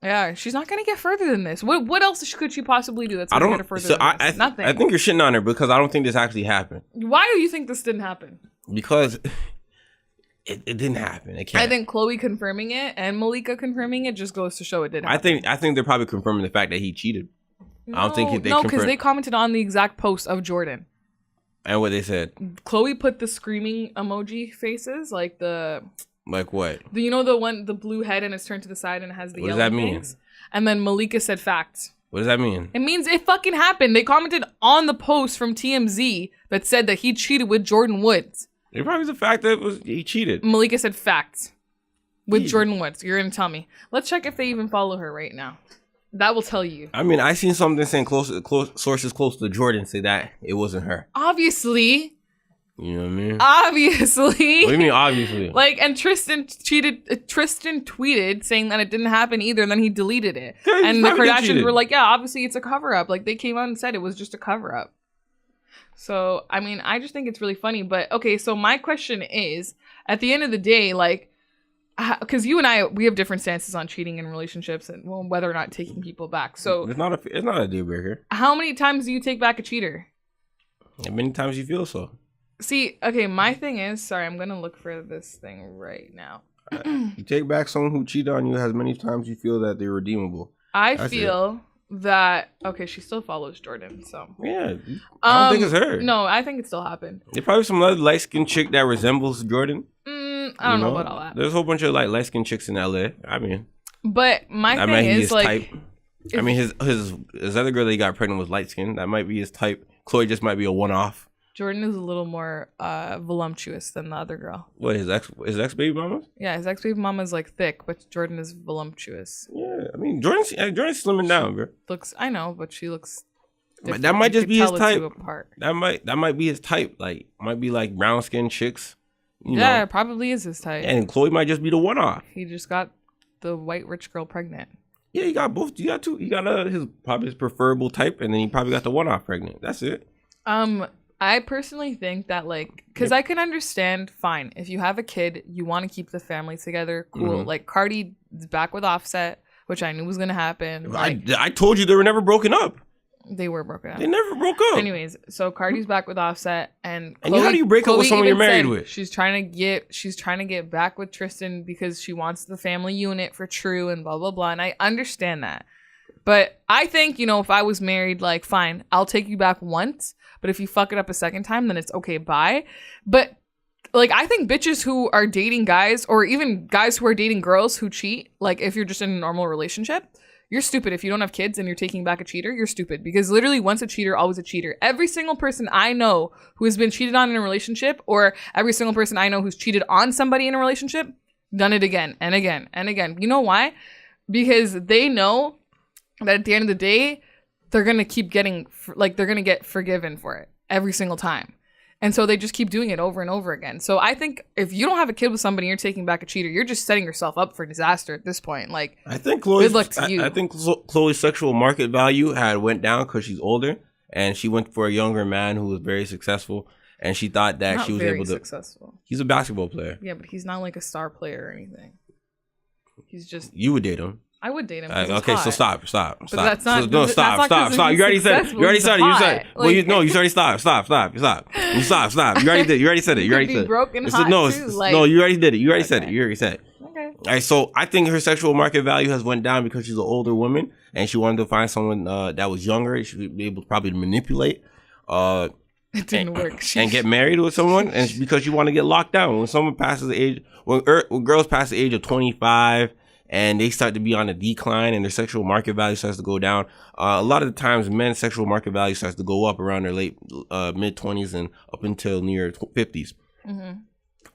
Yeah, she's not gonna get further than this. What else could she possibly do that's gonna get her further than this? Nothing. I think you're shitting on her because I don't think this actually happened. Why do you think this didn't happen? Because it didn't happen. It can't. I think Chloe confirming it and Malika confirming it just goes to show it didn't happen. I think they're probably confirming the fact that he cheated. No, I don't think because they commented on the exact post of Jordan. And what they said. Chloe put the screaming emoji faces, like the... Like what? You know the blue head and it's turned to the side and it has the yellow What does that mean? things? And then Malika said facts. What does that mean? It means it fucking happened. They commented on the post from TMZ that said that he cheated with Jordan Woods. It probably was the fact that he cheated. Malika said facts. With Jordan Woods. You're going to tell me. Let's check if they even follow her right now. That will tell you. I mean, I seen something saying sources close to Jordan say that it wasn't her. Obviously. You know what I mean? Obviously. What do you mean, obviously? Like, and Tristan tweeted saying that it didn't happen either, and then he deleted it. Yeah, and the Kardashians were like, yeah, obviously it's a cover-up. Like, they came out and said it was just a cover-up. So, I mean, I just think it's really funny. But, okay, so my question is, at the end of the day, like, because you and I, we have different stances on cheating in relationships and whether or not taking people back. So it's not a deal breaker. How many times do you take back a cheater? As many times you feel so. See, okay, my thing is, sorry, I'm gonna look for this thing right now. You take back someone who cheated on you as many times you feel that they're redeemable. I feel that, okay, she still follows Jordan, so. Yeah, I don't think it's her. No, I think it still happened. There's probably some other light-skinned chick that resembles Jordan. I don't know about all that. There's a whole bunch of like light-skinned chicks in LA. I mean. But my thing is like. Type. I mean, his other girl that he got pregnant was light-skinned. That might be his type. Chloe just might be a one-off. Jordan is a little more voluptuous than the other girl. What, his ex baby mama? Yeah, his ex baby mama is like thick, but Jordan is voluptuous. Yeah, I mean Jordan's slimming down, bro. I know, but she looks different. That might just be his type. That might be his type. Like, might be like brown skinned chicks. You know. It probably is his type. And Chloe might just be the one off. He just got the white rich girl pregnant. Yeah, he got both. You got two. He got probably his preferable type, and then he probably got the one off pregnant. That's it. I personally think that, like, because I can understand, fine, if you have a kid, you want to keep the family together, cool. Mm-hmm. Like, Cardi is back with Offset, which I knew was going to happen. Like, I told you they were never broken up. They were broken up. They never broke up. Anyways, so Cardi's back with Offset, and Chloe, how do you break up with someone you're married with? She's trying to get back with Tristan because she wants the family unit for True and blah, blah, blah. And I understand that. But I think, if I was married, like, fine, I'll take you back once. But if you fuck it up a second time, then it's okay, bye. But, like, I think bitches who are dating guys, or even guys who are dating girls who cheat, like, if you're just in a normal relationship, you're stupid. If you don't have kids and you're taking back a cheater, you're stupid. Because literally, once a cheater, always a cheater. Every single person I know who has been cheated on in a relationship, or every single person I know who's cheated on somebody in a relationship, done it again and again and again. You know why? Because they know that at the end of the day, they're going to keep getting, like, they're going to get forgiven for it. every single time. And so they just keep doing it over and over again. So I think if you don't have a kid with somebody, you're taking back a cheater, you're just setting yourself up for disaster at this point. Like, I think Chloe's, good luck to you. I think Chloe's sexual market value had went down because she's older, and she went for a younger man who was very successful, and she thought that not she was very able to. Successful. He's a basketball player. Yeah, but he's not like a star player or anything. He's just. You would date him. I would date him. Okay, so stop. But that's not. No, stop. You already said it. You already started. You said. Well, you already stop. You stop. You already said it. You already said it. Broken hot too, no. You already did it. You already said it. You already said it. Okay. All right. So I think her sexual market value has went down because she's an older woman and she wanted to find someone that was younger. She would be able probably to manipulate. It didn't work. And get married with someone, and because you want to get locked down when someone passes the age. When girls pass the age of 25. And they start to be on a decline and their sexual market value starts to go down. A lot of the times, men's sexual market value starts to go up around their late mid-20s and up until near 50s. Mm-hmm.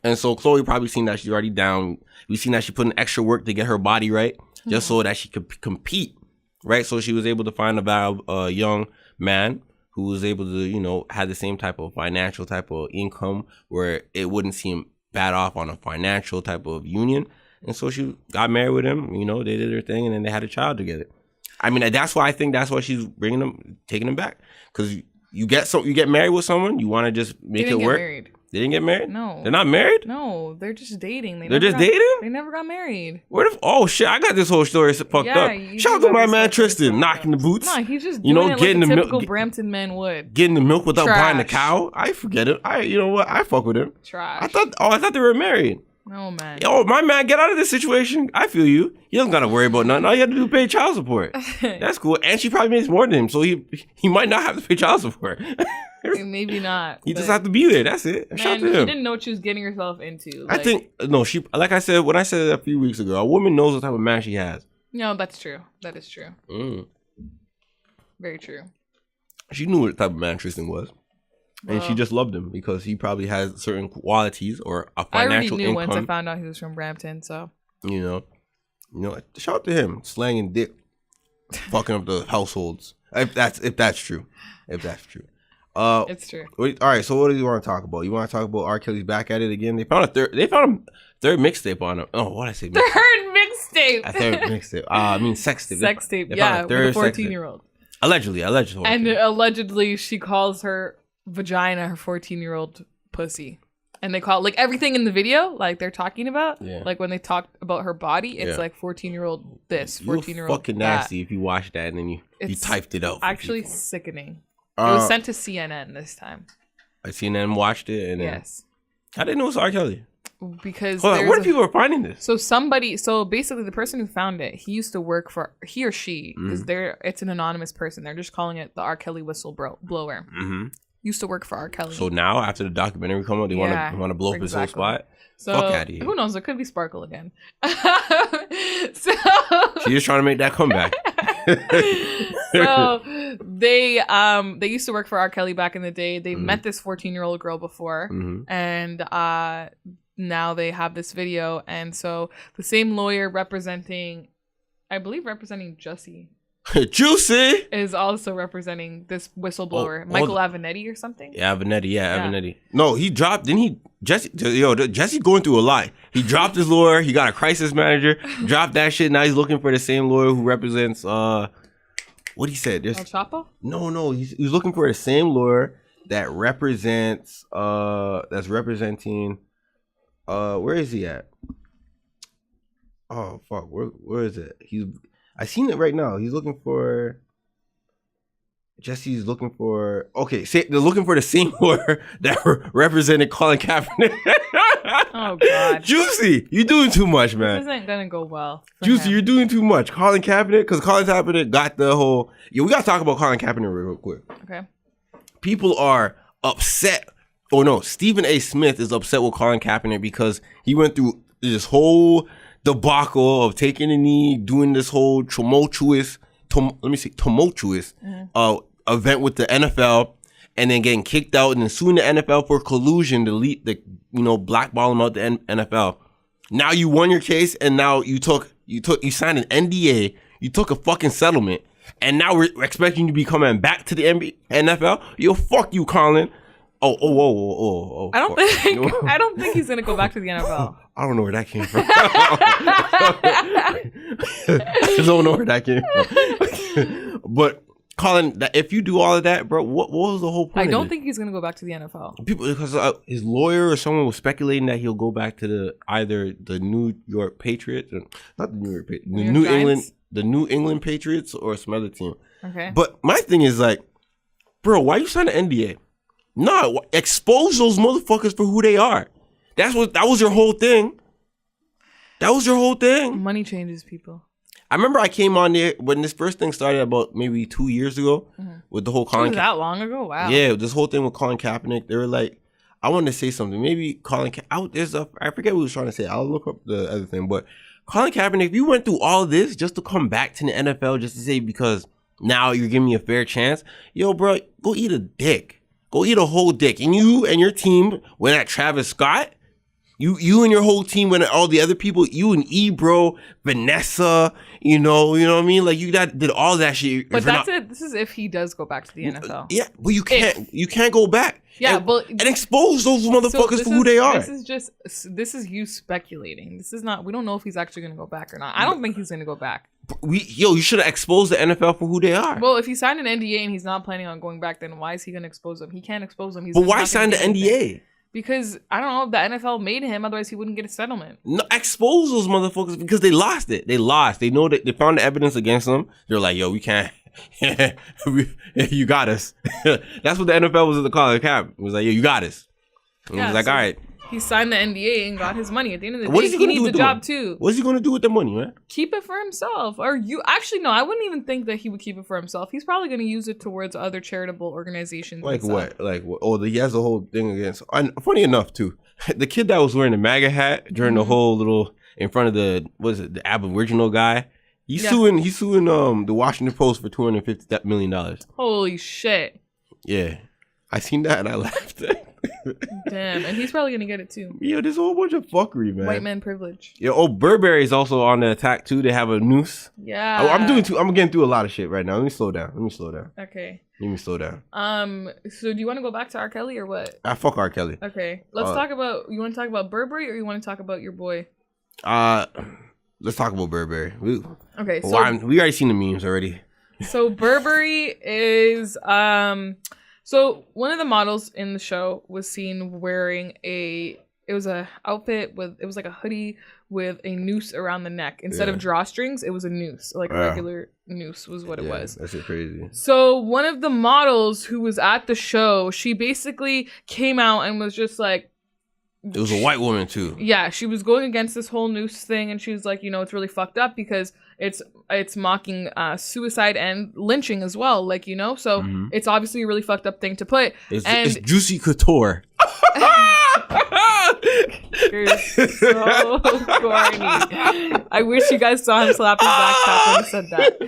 And so Chloe probably seen that she's already down. We've seen that she put in extra work to get her body right, just so that she could compete, right? So she was able to find a young man who was able to, have the same type of financial type of income where it wouldn't seem bad off on a financial type of union. And so she got married with him, they did their thing, and then they had a child together. I mean, that's why she's taking him back. Because you get married with someone, you want to just make it work. Married. They didn't get married? No. They're not married? No, they're just dating. They're just dating? They never got married. Oh shit, I got this whole story fucked up. Shout out to my man Tristan, knocking the boots. No, he's just doing it getting like a typical Brampton man would. Getting the milk without buying the cow? I forget it. You know what? I fuck with him. Trash. I thought they were married. No, man. Yo, my man, get out of this situation. I feel you. He doesn't got to worry about nothing. All you have to do is pay child support. That's cool. And she probably makes more than him, so he might not have to pay child support. Maybe not. He just have to be there. That's it. Man, shout out to him. She didn't know what she was getting herself into. I think, no, she, like I said, when I said it a few weeks ago, a woman knows what type of man she has. No, that's true. That is true. Very true. She knew what type of man Tristan was. And she just loved him because he probably has certain qualities or a financial income. I already knew once I found out he was from Brampton, so. Shout out to him, slanging dick, fucking up the households. If that's true. It's true. All right, so what do you want to talk about? You want to talk about R. Kelly's back at it again? They found a third mixtape on him. Oh, what did I say? Third mixtape. A third mixtape. I mean sex tape. Sex tape, yeah, with a 14-year-old. Allegedly. And allegedly she calls her vagina her 14-year-old pussy. And they call it, like, everything in the video, like, they're talking about, like, when they talk about her body, it's like 14-year-old this, 14-year-old fucking nasty if you watch that and then you typed it out. Actually sickening. It was sent to CNN this time. CNN watched it and yes. I didn't know it was R. Kelly. Because where people are finding this? So basically the person who found it, he used to work for, he or she, because it's an anonymous person. They're just calling it the R. Kelly whistleblower. Mm-hmm. Used to work for R. Kelly. So now, after the documentary come out, they want to blow up his whole spot? So, fuck out of here. Who knows? It could be Sparkle again. She's just trying to make that comeback. So they used to work for R. Kelly back in the day. They met this 14-year-old girl before, and now they have this video. And so the same lawyer representing Juccie. Juccie is also representing this whistleblower, Michael Avenatti or something. Yeah, Avenatti. No, he dropped. Didn't he? Juccie going through a lot. He dropped his lawyer. He got a crisis manager. Dropped that shit. Now he's looking for the same lawyer who represents. What he said? El Chapo? No. He's looking for the same lawyer that represents. That's representing. Where is he at? Oh fuck! Where is it? I seen it right now. He's looking for. Jesse's looking for. Okay, they're looking for the same lawyer that represented Colin Kaepernick. Oh God, Juccie, you're doing too much, man. This isn't gonna go well. Juccie, you're doing too much. Colin Kaepernick, because Colin Kaepernick got the whole. Yeah, we gotta talk about Colin Kaepernick real quick. Okay. People are upset. Oh no, Stephen A. Smith is upset with Colin Kaepernick because he went through this whole debacle of taking a knee, doing this whole tumultuous event with the NFL, and then getting kicked out and then suing the NFL for collusion to blackball him out the NFL. Now you won your case, and now you signed an NDA, you took a fucking settlement, and now we're expecting you to be coming back to the NFL. Yo, fuck you, Colin. Oh. I don't think he's gonna go back to the NFL. I don't know where that came from. I don't know where that came from. But Colin, if you do all of that, bro, what was the whole point? I don't think he's gonna go back to the NFL. People, because his lawyer or someone was speculating that he'll go back to either the New York Patriots, or not the New York Patriots, the New England Patriots, or some other team. Okay. But my thing is like, bro, why you sign an NDA? No, expose those motherfuckers for who they are. That was your whole thing. That was your whole thing. Money changes people. I remember I came on there when this first thing started about maybe 2 years ago with the whole Colin. That long ago? Wow. Yeah, this whole thing with Colin Kaepernick. They were like, I wanted to say something. Maybe Colin I forget what he was trying to say. I'll look up the other thing. But Colin Kaepernick, if you went through all of this just to come back to the NFL just to say because now you're giving me a fair chance, yo, bro, go eat a dick. Go eat a whole dick. And you and your team went at Travis Scott. You and your whole team went at all the other people. You and Ebro, Vanessa, you know what I mean? Like you did all that shit. But that's it. This is if he does go back to the NFL. Yeah, but you can't go back. Yeah, and expose those motherfuckers for who they are. This is you speculating. This is not. We don't know if he's actually going to go back or not. I don't think he's going to go back. You should have exposed the NFL for who they are. Well, if he signed an NDA and he's not planning on going back, then why is he going to expose them? He can't expose them. But why sign the NDA? Because, I don't know, the NFL made him, otherwise he wouldn't get a settlement. No, expose those motherfuckers because they lost it. They lost. They know that they found the evidence against them. They're like, yo, we can't. You got us. That's what the NFL was at the Colin Kaepernick. It was like, yo, you got us. And it was like, all right. He signed the NDA and got his money. At the end of the day, he needs a job too. What's he going to do with the money, man? Keep it for himself. Or actually, no, I wouldn't even think that he would keep it for himself. He's probably going to use it towards other charitable organizations. Like what? Like, oh, he has a whole thing against. And funny enough, too, the kid that was wearing the MAGA hat during the whole little, in front of the Aboriginal guy, he's suing the Washington Post for $250 million. Holy shit. Yeah. I seen that and I laughed. Damn, and he's probably gonna get it too. Yo, there's a whole bunch of fuckery, man. White man privilege. Yo, Burberry's also on the attack too. They have a noose. Yeah. I'm getting through a lot of shit right now. Let me slow down. Okay. Let me slow down. So do you want to go back to R. Kelly or what? Fuck R. Kelly. Okay. Let's talk about. You want to talk about Burberry or you want to talk about your boy? Let's talk about Burberry. Okay. So we already seen the memes already. So Burberry is So one of the models in the show was seen wearing it was a outfit it was like a hoodie with a noose around the neck. Instead of drawstrings, it was a noose. Like a regular noose was what it was. That's crazy. So one of the models who was at the show, she basically came out and was just like, it was a white woman too. Yeah, she was going against this whole noose thing, and she was like, it's really fucked up because it's mocking suicide and lynching as well, like so it's obviously a really fucked up thing to put. It's Juicy Couture. You're so corny. I wish you guys saw him slap his backpack when he said that.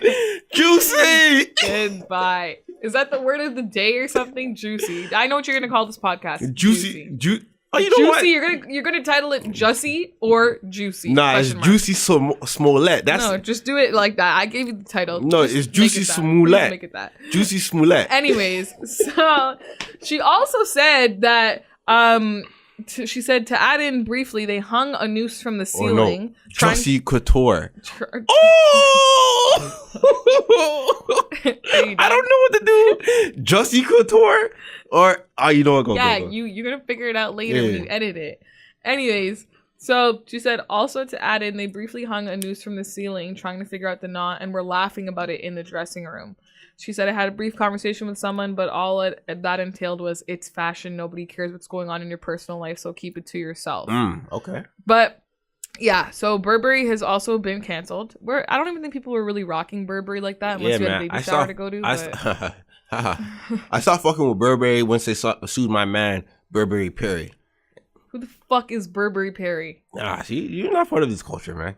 Juicy. Goodbye. Is that the word of the day or something? Juicy. I know what you're gonna call this podcast. Juicy. Oh, you know Juicy, what? You're gonna title it Juccie or Juicy? Nah, it's Juicy Smollett. No, just do it like that. I gave you the title. No, it's Juicy Smollett. Make it that. Juicy Smollett. Anyways, so she also said that she said to add in briefly, they hung a noose from the ceiling. Juicy Couture. I don't know what to do. Juicy Couture. Or, you know what? Go. You're going to figure it out later when you edit it. Anyways, so she said also to add in, they briefly hung a noose from the ceiling trying to figure out the knot and were laughing about it in the dressing room. She said, I had a brief conversation with someone, but all that entailed was it's fashion. Nobody cares what's going on in your personal life, so keep it to yourself. Okay. But yeah, so Burberry has also been canceled. I don't even think people were really rocking Burberry like that unless you had a baby shower to go to. I saw fucking with Burberry once they sued my man Burberry Perry. Who the fuck is Burberry Perry? See, you're not part of this culture, man.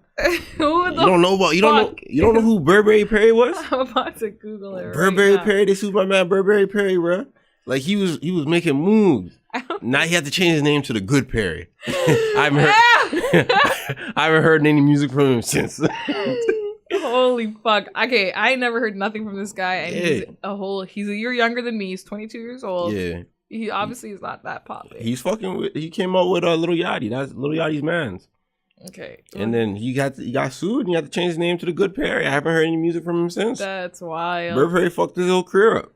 You don't know who Burberry Perry was? I'm about to Google it. Burberry Perry, they sued my man Burberry Perry, bro. Like he was making moves. Now he had to change his name to the Good Perry. I haven't heard any music from him since. Holy Holy fuck. Okay, I never heard nothing from this guy. And he's a year younger than me. He's 22 years old. Yeah. He obviously is not that popping. He came out with Lil Yachty. That's Lil Yachty's man's. Okay. And then he got sued and he had to change his name to The Good Perry. I haven't heard any music from him since. That's wild. Burberry fucked his whole career up.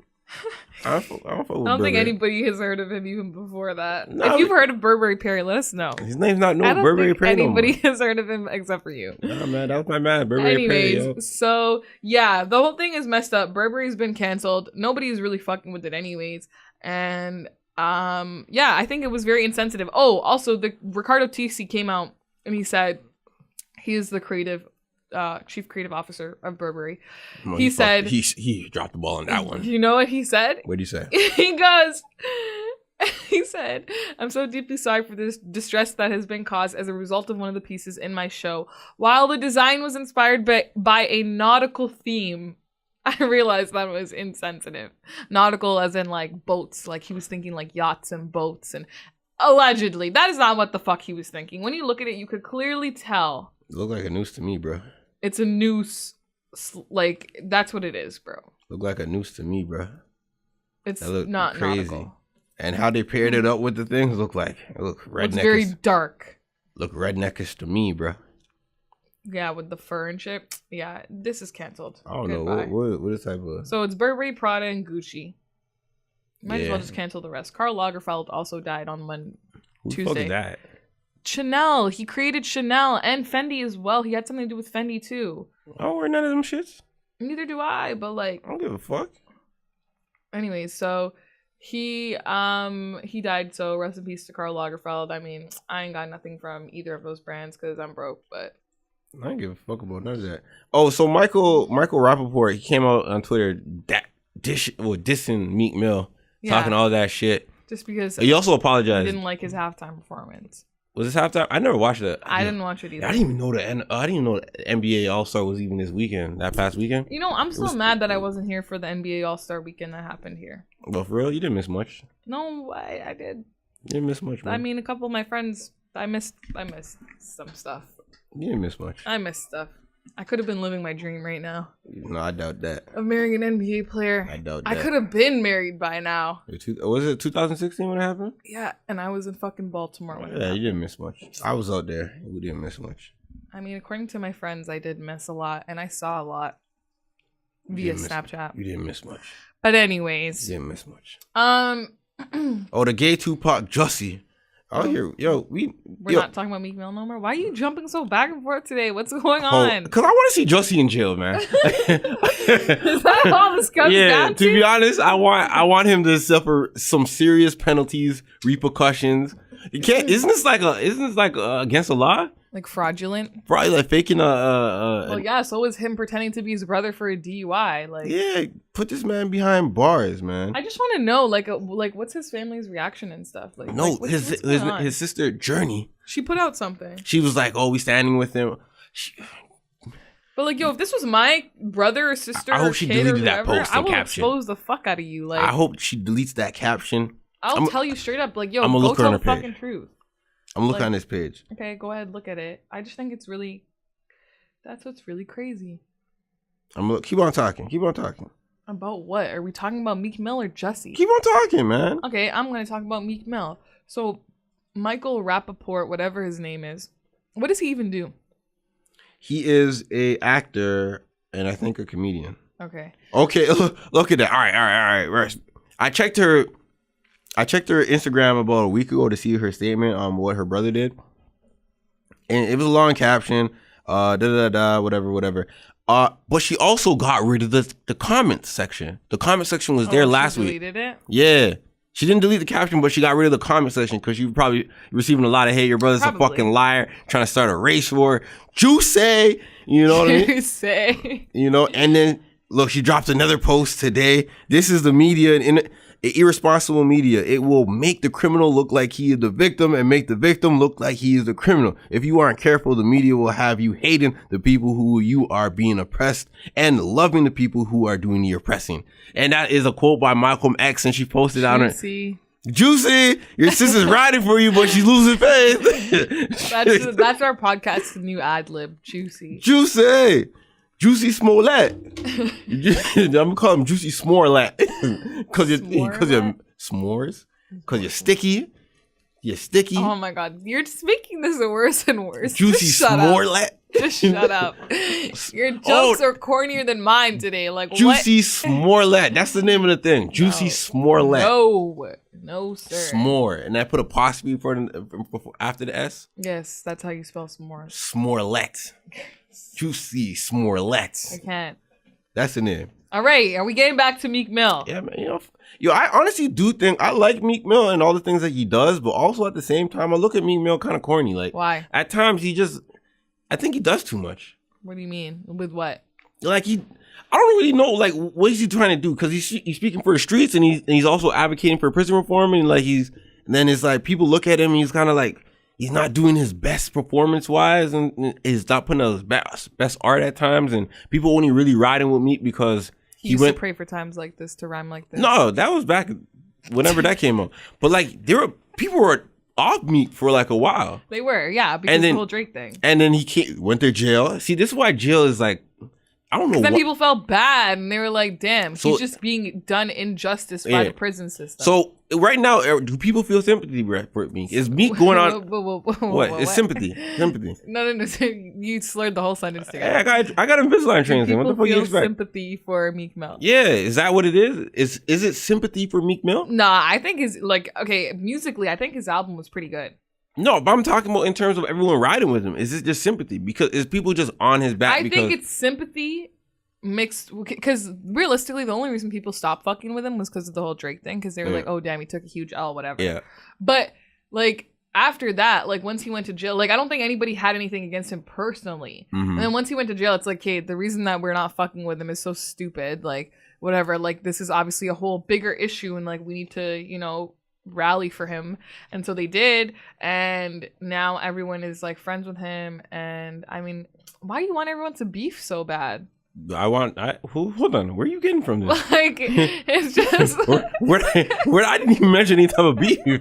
I don't think anybody has heard of him even before that. No, if you've heard of Burberry Perry, let us know. His name's not Burberry Perry. Anybody has heard of him except for you. Nah, man, that was my man, Burberry Perry. Anyways, so yeah, the whole thing is messed up. Burberry's been canceled. Nobody's really fucking with it, anyways. And yeah, I think it was very insensitive. Oh, also, the Ricardo Tisci came out and he said he is the chief creative officer of Burberry. Well, he said he dropped the ball on that one. You know what he said? What did he say? He said, "I'm so deeply sorry for this distress that has been caused as a result of one of the pieces in my show. While the design was inspired by a nautical theme, I realized that was insensitive. Nautical as in like boats, like he was thinking like yachts and boats, and allegedly that is not what the fuck he was thinking. When you look at it, you could clearly tell. It looked like a noose to me, bro. It's a noose, like that's what it is, bro. Look like a noose to me, bro. It's not crazy. Nautical. And how they paired it up with the things look redneck. It's very dark. Look redneckish to me, bro. Yeah, with the fur and shit. Yeah, this is canceled. I don't know what is type of. So it's Burberry, Prada, and Gucci. Might as well just cancel the rest. Karl Lagerfeld also died on Tuesday. Who the fuck is that? Chanel. He created Chanel and Fendi as well. He had something to do with Fendi too. I don't wear none of them shits. Neither do I, but like I don't give a fuck. Anyways, so he died, so rest in peace to Karl Lagerfeld. I mean, I ain't got nothing from either of those brands because I'm broke, but I don't give a fuck about none of that. Oh, so Michael Rappaport, he came out on Twitter dissing Meek Mill, talking all that shit. Just because he also apologized. He didn't like his halftime performance. Was this halftime? I never watched it. I didn't watch it either. I didn't even know the NBA All-Star was even this weekend. That past weekend. You know, I'm still mad that I wasn't here for the NBA All-Star weekend that happened here. Well, for real, you didn't miss much. No, I did. You didn't miss much. Man. I mean, a couple of my friends, I missed some stuff. You didn't miss much. I missed stuff. I could have been living my dream right now. No, I doubt that. Of marrying an NBA player. I doubt that. I could have been married by now. Was it 2016 when it happened? Yeah, and I was in fucking Baltimore when it happened. You didn't miss much. I was out there. We didn't miss much. I mean, according to my friends, I did miss a lot, and I saw a lot via Snapchat. You didn't miss much. But anyways. You didn't miss much. Oh, the gay Tupac Juccie. Oh, we're not talking about Meek Mill no more. Why are you jumping so back and forth today? What's going on? Because I want to see Juccie in jail, man. Is that all this comes down to? To be honest, I want him to suffer some serious penalties, repercussions. You can't. Isn't this like against the law? Like fraudulent? Probably like faking well, yeah, so was him pretending to be his brother for a DUI. Like, yeah, put this man behind bars, man. I just want to know, like what's his family's reaction and stuff? Like, no, his sister Journey. She put out something. She was like, "Oh, we standing with him." But like, yo, if this was my brother or sister, I hope she deleted that post. I will expose the fuck out of you. Like, I hope she deletes that caption. I'll tell you straight up, like, yo, go tell the fucking truth. I'm looking on this page. Okay, go ahead, look at it. I just think it's really, that's what's really crazy. Keep on talking. About what? Are we talking about Meek Mill or Juccie? Keep on talking, man. Okay, I'm going to talk about Meek Mill. So, Michael Rappaport, whatever his name is, what does he even do? He is a actor and I think a comedian. Okay. Okay, look at that. All right. I checked her Instagram about a week ago to see her statement on what her brother did. And it was a long caption, whatever. But she also got rid of the comments section. The comment section was there last week. She deleted it? Yeah. She didn't delete the caption, but she got rid of the comment section because you probably receiving a lot of hate. Your brother's a fucking liar, trying to start a race war. Juccie, you know what I mean? Juccie. You know, and then, look, she dropped another post today. This is the media and irresponsible media. It will make the criminal look like he is the victim and make the victim look like he is the criminal. If you aren't careful, the media will have you hating the people who you are being oppressed and loving the people who are doing the oppressing. And that is a quote by Malcolm X, and she posted on it. Juccie, your sister's riding for you, but she's losing faith. That's our podcast's new ad lib, Juccie. Juccie. Juicy Smollett. I'm gonna call him Juicy Smollett because you're s'mores. Because you're sticky. You're sticky. Oh my god, you're just making this worse and worse. Juicy Smollett. Just shut up. Your jokes are cornier than mine today. Like Juicy Smollett. That's the name of the thing. Juicy Smollett. No, sir. S'more, and I put apostrophe for after the S. Yes, that's how you spell s'more. Smollett. Juicy Smollett. I can't. That's the name. All right, are we getting back to Meek Mill? Yeah, man. I honestly do think I like Meek Mill and all the things that he does, but also at the same time, I look at Meek Mill kind of corny. Like, why? At times I think he does too much. What do you mean? With what? Like I don't really know, like, what is he trying to do? Because he's speaking for the streets, and he's also advocating for prison reform, and like and then it's like people look at him, and he's kind of like he's not doing his best performance wise, and he's not putting out his best art at times, and people only really riding with Meek because he used to pray for times like this to rhyme like this. No, that was back whenever that came up. But like people were off Meek for like a while. They were, yeah, because the whole Drake thing. And then he went to jail. See, this is why jail is like, I don't know. Then people felt bad, and they were like, "Damn, he's just being done injustice by the prison system." So right now, do people feel sympathy for Meek? Is Meek going on? What? It's sympathy. Sympathy. No. You slurred the whole sentence together. Hey, I got Invisalign training. What the fuck you expect? Sympathy for Meek Mill. Yeah, is that what it is? Is it sympathy for Meek Mill? Nah, I think musically, I think his album was pretty good. No, but I'm talking about in terms of everyone riding with him. Is it just sympathy? Because is people just on his back? I think it's sympathy mixed, because realistically, the only reason people stopped fucking with him was because of the whole Drake thing. Because they were like, "Oh damn, he took a huge L, whatever." Yeah. But like after that, like once he went to jail, like I don't think anybody had anything against him personally. Mm-hmm. And then once he went to jail, it's like, okay, the reason that we're not fucking with him is so stupid. Like whatever. Like this is obviously a whole bigger issue, and like we need to, rally for him. And so they did, and now everyone is like friends with him. And I mean, why do you want everyone to beef so bad? Hold on, where are you getting from this? Like it's just where I didn't even mention any type of beef. You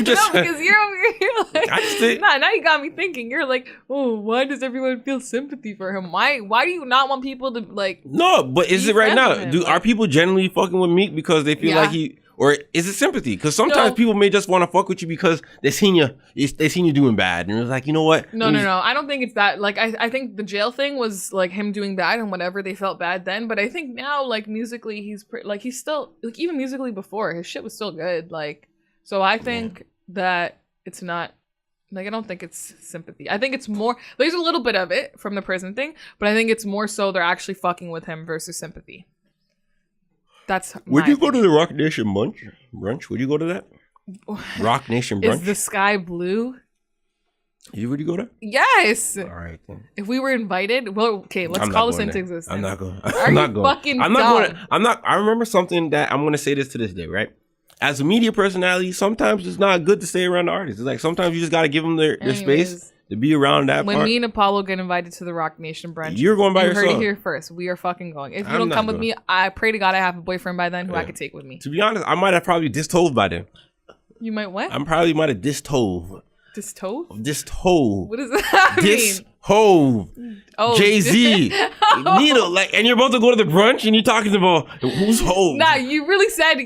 just because you're over here like, I just did. Now you got me thinking. You're like, oh, why does everyone feel sympathy for him? Why do you not want people to like? No, but is it right now? Are people generally fucking with Meek because they feel like he? Or is it sympathy? Because sometimes people may just want to fuck with you because they seen you doing bad, and it's like, you know what? No. I don't think it's that. Like, I think the jail thing was like him doing bad and whatever. They felt bad then, but I think now, like musically, he's still like, even musically before, his shit was still good. Like, so I think that it's not. Like, I don't think it's sympathy. I think it's more. There's a little bit of it from the prison thing, but I think it's more so they're actually fucking with him versus sympathy. That's Would you go to the Rock Nation brunch? Would you go to that? Rock Nation brunch? Is the sky blue? Would you go there? Yes. All right. Then. If we were invited, well, okay, let's call this into existence. I'm not going. I'm not going. Fucking I'm not going. I'm not. I remember something that I'm going to say this to this day, right? As a media personality, sometimes it's not good to stay around the artists. It's like sometimes you just got to give them their space to be around that when part. Me and Apollo get invited to the Rock Nation brunch, you're going by yourself. You heard it here first. We are fucking going. If you don't come with me, I pray to God I have a boyfriend by then who I could take with me. To be honest, I might have probably distove by then. You might what? I probably might have distove. Distove? Distove. What does that mean? Distove. Oh, Jay-Z. Nina, like, and you're about to go to the brunch and you're talking about who's hove? Nah, you really said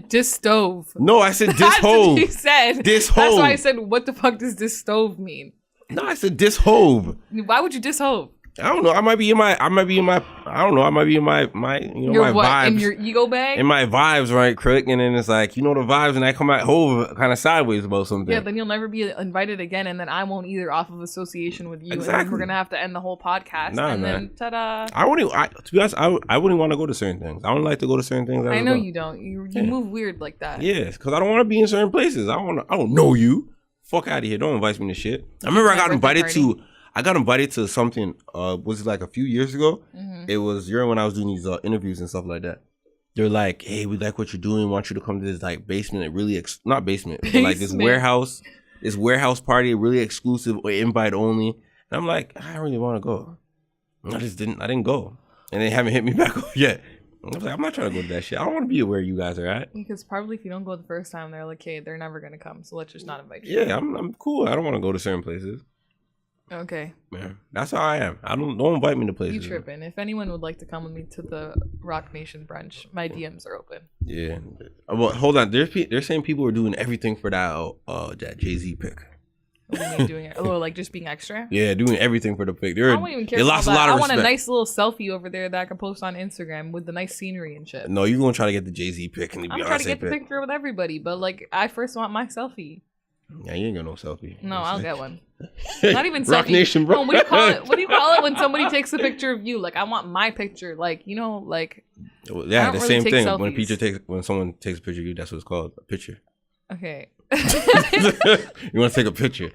distove. No, I said dishove. That's what you said. Dishove. That's why I said, what the fuck does distove mean? No, I said dishove. Why would you dishove? I don't know. I might be in my my vibes. In your ego bag? In my vibes, right, Crick? And then it's like, the vibes, and I come out hove kind of sideways about something. Yeah, then you'll never be invited again, and then I won't either off of association with you. Exactly. And we're gonna have to end the whole podcast. Then ta-da. To be honest, I wouldn't want to go to certain things. I don't like to go to certain things. I know you don't. You move weird like that. Yeah, because I don't want to be in certain places. I don't know you. Fuck out of here. Don't invite me to shit. I remember I got invited to something, was it like a few years ago? Mm-hmm. It was during when I was doing these interviews and stuff like that. They're like, hey, we like what you're doing. Want you to come to this like basement. It really, not basement, but like this warehouse party, really exclusive or invite only. And I'm like, I don't really want to go. I didn't go. And they haven't hit me back up yet. I was like, I'm not trying to go to that shit. I don't want to be where you guys are at. Because probably if you don't go the first time, they're like, hey, they're never going to come. So let's just not invite you. Yeah, I'm cool. I don't want to go to certain places. Okay. Man, that's how I am. Don't invite me to places. You tripping. If anyone would like to come with me to the Rock Nation brunch, my DMs are open. Yeah. Well, hold on. They're saying people are doing everything for that Jay-Z pick. What do you mean doing it? Oh, like just being extra? Yeah, doing everything for the pick. I don't even care. They lost a lot of respect. I want a nice little selfie over there that I can post on Instagram with the nice scenery and shit. No, you're gonna try to get the Jay-Z pick and the Beyonce pick. I'm trying to get the picture with everybody, but like I first want my selfie. Yeah, you ain't got no selfie. No, I'll get one. Not even selfie. Rock Nation, bro. No, what do you call it? What do you call it when somebody takes a picture of you? Like I want my picture. Like like. Well, yeah, the same thing. Selfies. When someone takes a picture of you, that's what it's called, a picture. Okay. You want to take a picture?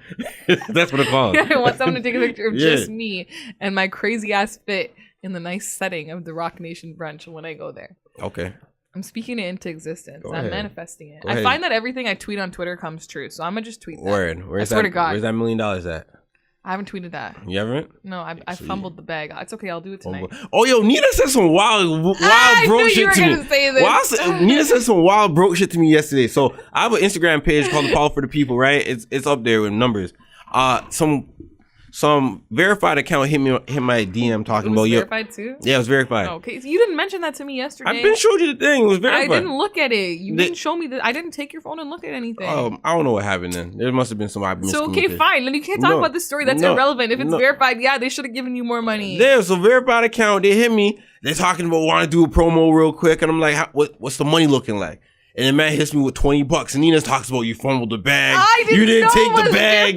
That's what it's called. I want someone to take a picture of just me and my crazy ass fit in the nice setting of the Rock Nation brunch when I go there. Okay. I'm speaking it into existence. I'm manifesting it. I find that everything I tweet on Twitter comes true, so I'm gonna just tweet that. I swear to God. Where's that $1 million at? I haven't tweeted that. You haven't? No, I fumbled the bag. It's okay. I'll do it tonight. Oh, yo, Nina said some wild broke shit to me. Nina said some wild broke shit to me yesterday. So I have an Instagram page called The Power for the People, right? It's up there with numbers. Some verified account hit my DM talking about verified too? Yeah, it was verified. Oh, okay, so you didn't mention that to me yesterday. I've been showed you the thing. It was verified. I didn't look at it. You didn't show me that. I didn't take your phone and look at anything. I don't know what happened then. There must have been some miscommunication. So okay, fine. Then you can't talk about this story. That's irrelevant. If it's verified, yeah, they should have given you more money. Yeah, so verified account. They hit me. They're talking about want to do a promo real quick, and I'm like, what's the money looking like? And the man hits me with $20. And Nina talks about you fumbled the bag. You didn't take the bag.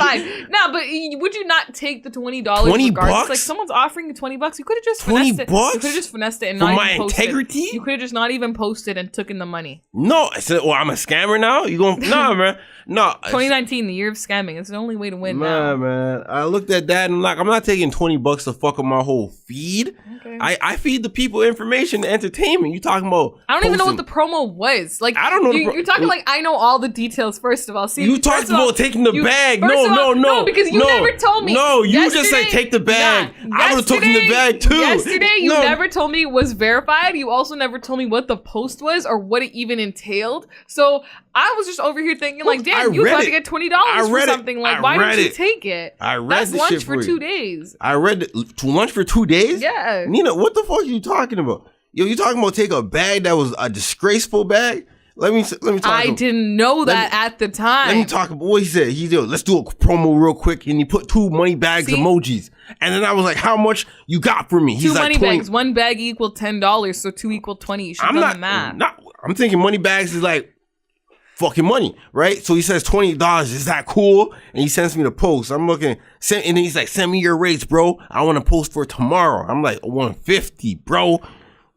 No, but would you not take the $20? $20? Like someone's offering you $20. You could have just finessed it. You could have just finessed it and not even posted. For my integrity? You could have just not even posted and taken the money. No, I said, well, I'm a scammer now. You going? Nah, man. No. 2019, the year of scamming. It's the only way to win now. Man. I looked at that and I'm like, I'm not taking $20 to fuck up my whole feed. Okay. I feed the people information, entertainment. You talking about? I don't even know what the promo was. Like I don't know. You're talking like I know all the details. First of all, see, you talked about taking the bag. No, because you never told me. No, you just said take the bag. I would have taken the bag too. Yesterday, you never told me it was verified. You also never told me what the post was or what it even entailed. So I was just over here thinking like, damn, you about to get $20 for something. Like, why didn't you take it? I read That's lunch for 2 days. I read lunch for 2 days. Yeah, Nina, what the fuck are you talking about? Yo, you talking about take a bag that was a disgraceful bag? Let me talk. I didn't know that at the time. Let me talk about what he said. Let's do a promo real quick, and he put 2 money bags emojis. And then I was like, how much you got for me? He's 2 money like, bags. 1 bag equal $10, so 2 equal 20. You should have done the math. I'm thinking money bags is like fucking money, right? So he says $20. Is that cool? And he sends me the post. I'm looking, and then he's like, send me your rates, bro. I want to post for tomorrow. I'm like, $150, bro.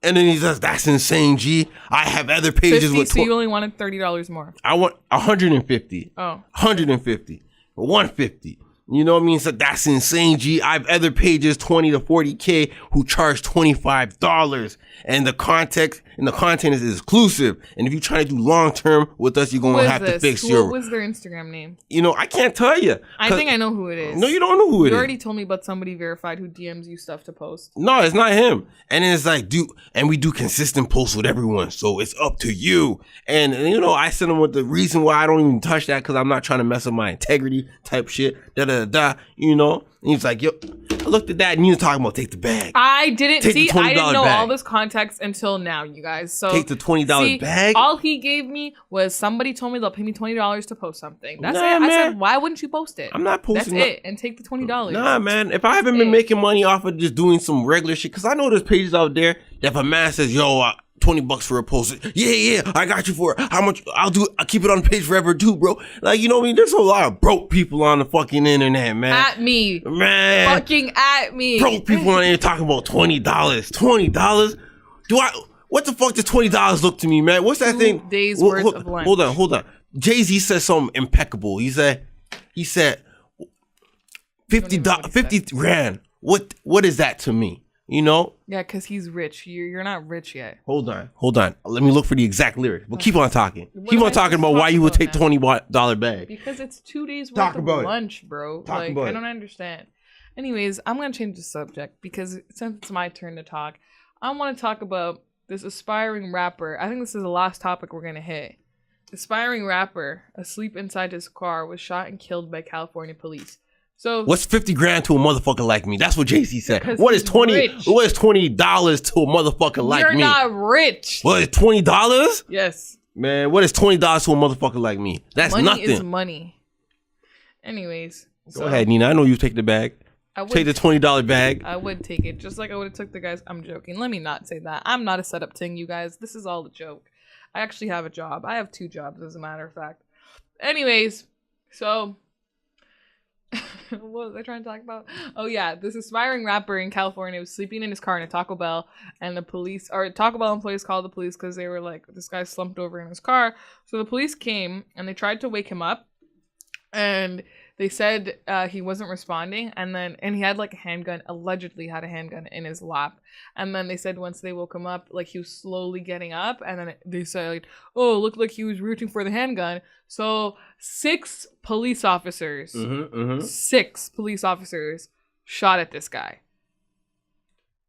And then he says, that's insane, G. I have other pages 50, with... So you only wanted $30 more. I want 150. Oh. 150. 150. You know what I mean? So that's insane, G. I have other pages, 20 to 40K, who charge $25. And the content is exclusive. And if you're trying to do long term with us, you're going to have to fix What was their Instagram name? You know, I can't tell you. I think I know who it is. No, you don't know who it is. You already told me about somebody verified who DMs you stuff to post. No, it's not him. And then it's like, we do consistent posts with everyone. So it's up to you. And you know, I sent him with the reason why I don't even touch that because I'm not trying to mess up my integrity type shit. You know? And he's like, yo, I looked at that and you were talking about take the bag. I didn't know all this context until now, you guys. So take the $20 bag. All he gave me was somebody told me they'll pay me $20 to post something. That's it. I said, why wouldn't you post it? I'm not posting. That's it. And take the $20. Nah, man. If I haven't been making money off of just doing some regular shit, because I know there's pages out there that if a man says, yo, $20 for a post. Yeah, I got you for it. How much? I'll keep it on the page forever too, bro. Like, you know what I mean? There's a lot of broke people on the fucking internet, man. At me. Man. Fucking at me. Broke people on there talking about $20. $20? What the fuck does $20 look to me, man? What's that 2 thing? days worth of lunch. Hold on. Jay-Z said something impeccable. He said 50 grand. What is that to me? You know? Yeah, because he's rich. You're not rich yet. Hold on. Let me look for the exact lyrics. But keep on talking. Keep on talking about why you would take $20 bag. Because it's 2 days worth of lunch, bro. I don't understand. Anyways, I'm going to change the subject because since it's my turn to talk, I want to talk about this aspiring rapper. I think this is the last topic we're going to hit. Aspiring rapper, asleep inside his car, was shot and killed by California police. So what's 50 grand to a motherfucker like me? That's what JC said. What is 20? Rich. What is $20 to a motherfucker like me? You're not rich. What is $20? Yes. Man, what is $20 to a motherfucker like me? That's money nothing. Money is money. Anyways. Go ahead, Nina. I know you take the bag. Take the $20 bag. I would take it, just like I would have took the guys. I'm joking. Let me not say that. I'm not a setup ting, you guys. This is all a joke. I actually have a job. I have 2 jobs, as a matter of fact. Anyways, so what was I trying to talk about? Oh yeah, this aspiring rapper in California was sleeping in his car in a Taco Bell, and the police, or Taco Bell employees, called the police because they were like, this guy slumped over in his car. So the police came and they tried to wake him up, and they said he wasn't responding, and he had like a handgun, allegedly had a handgun in his lap. And then they said once they woke him up, like he was slowly getting up, and then they said, like, oh, looked like he was reaching for the handgun. So 6 police officers, 6 police officers shot at this guy.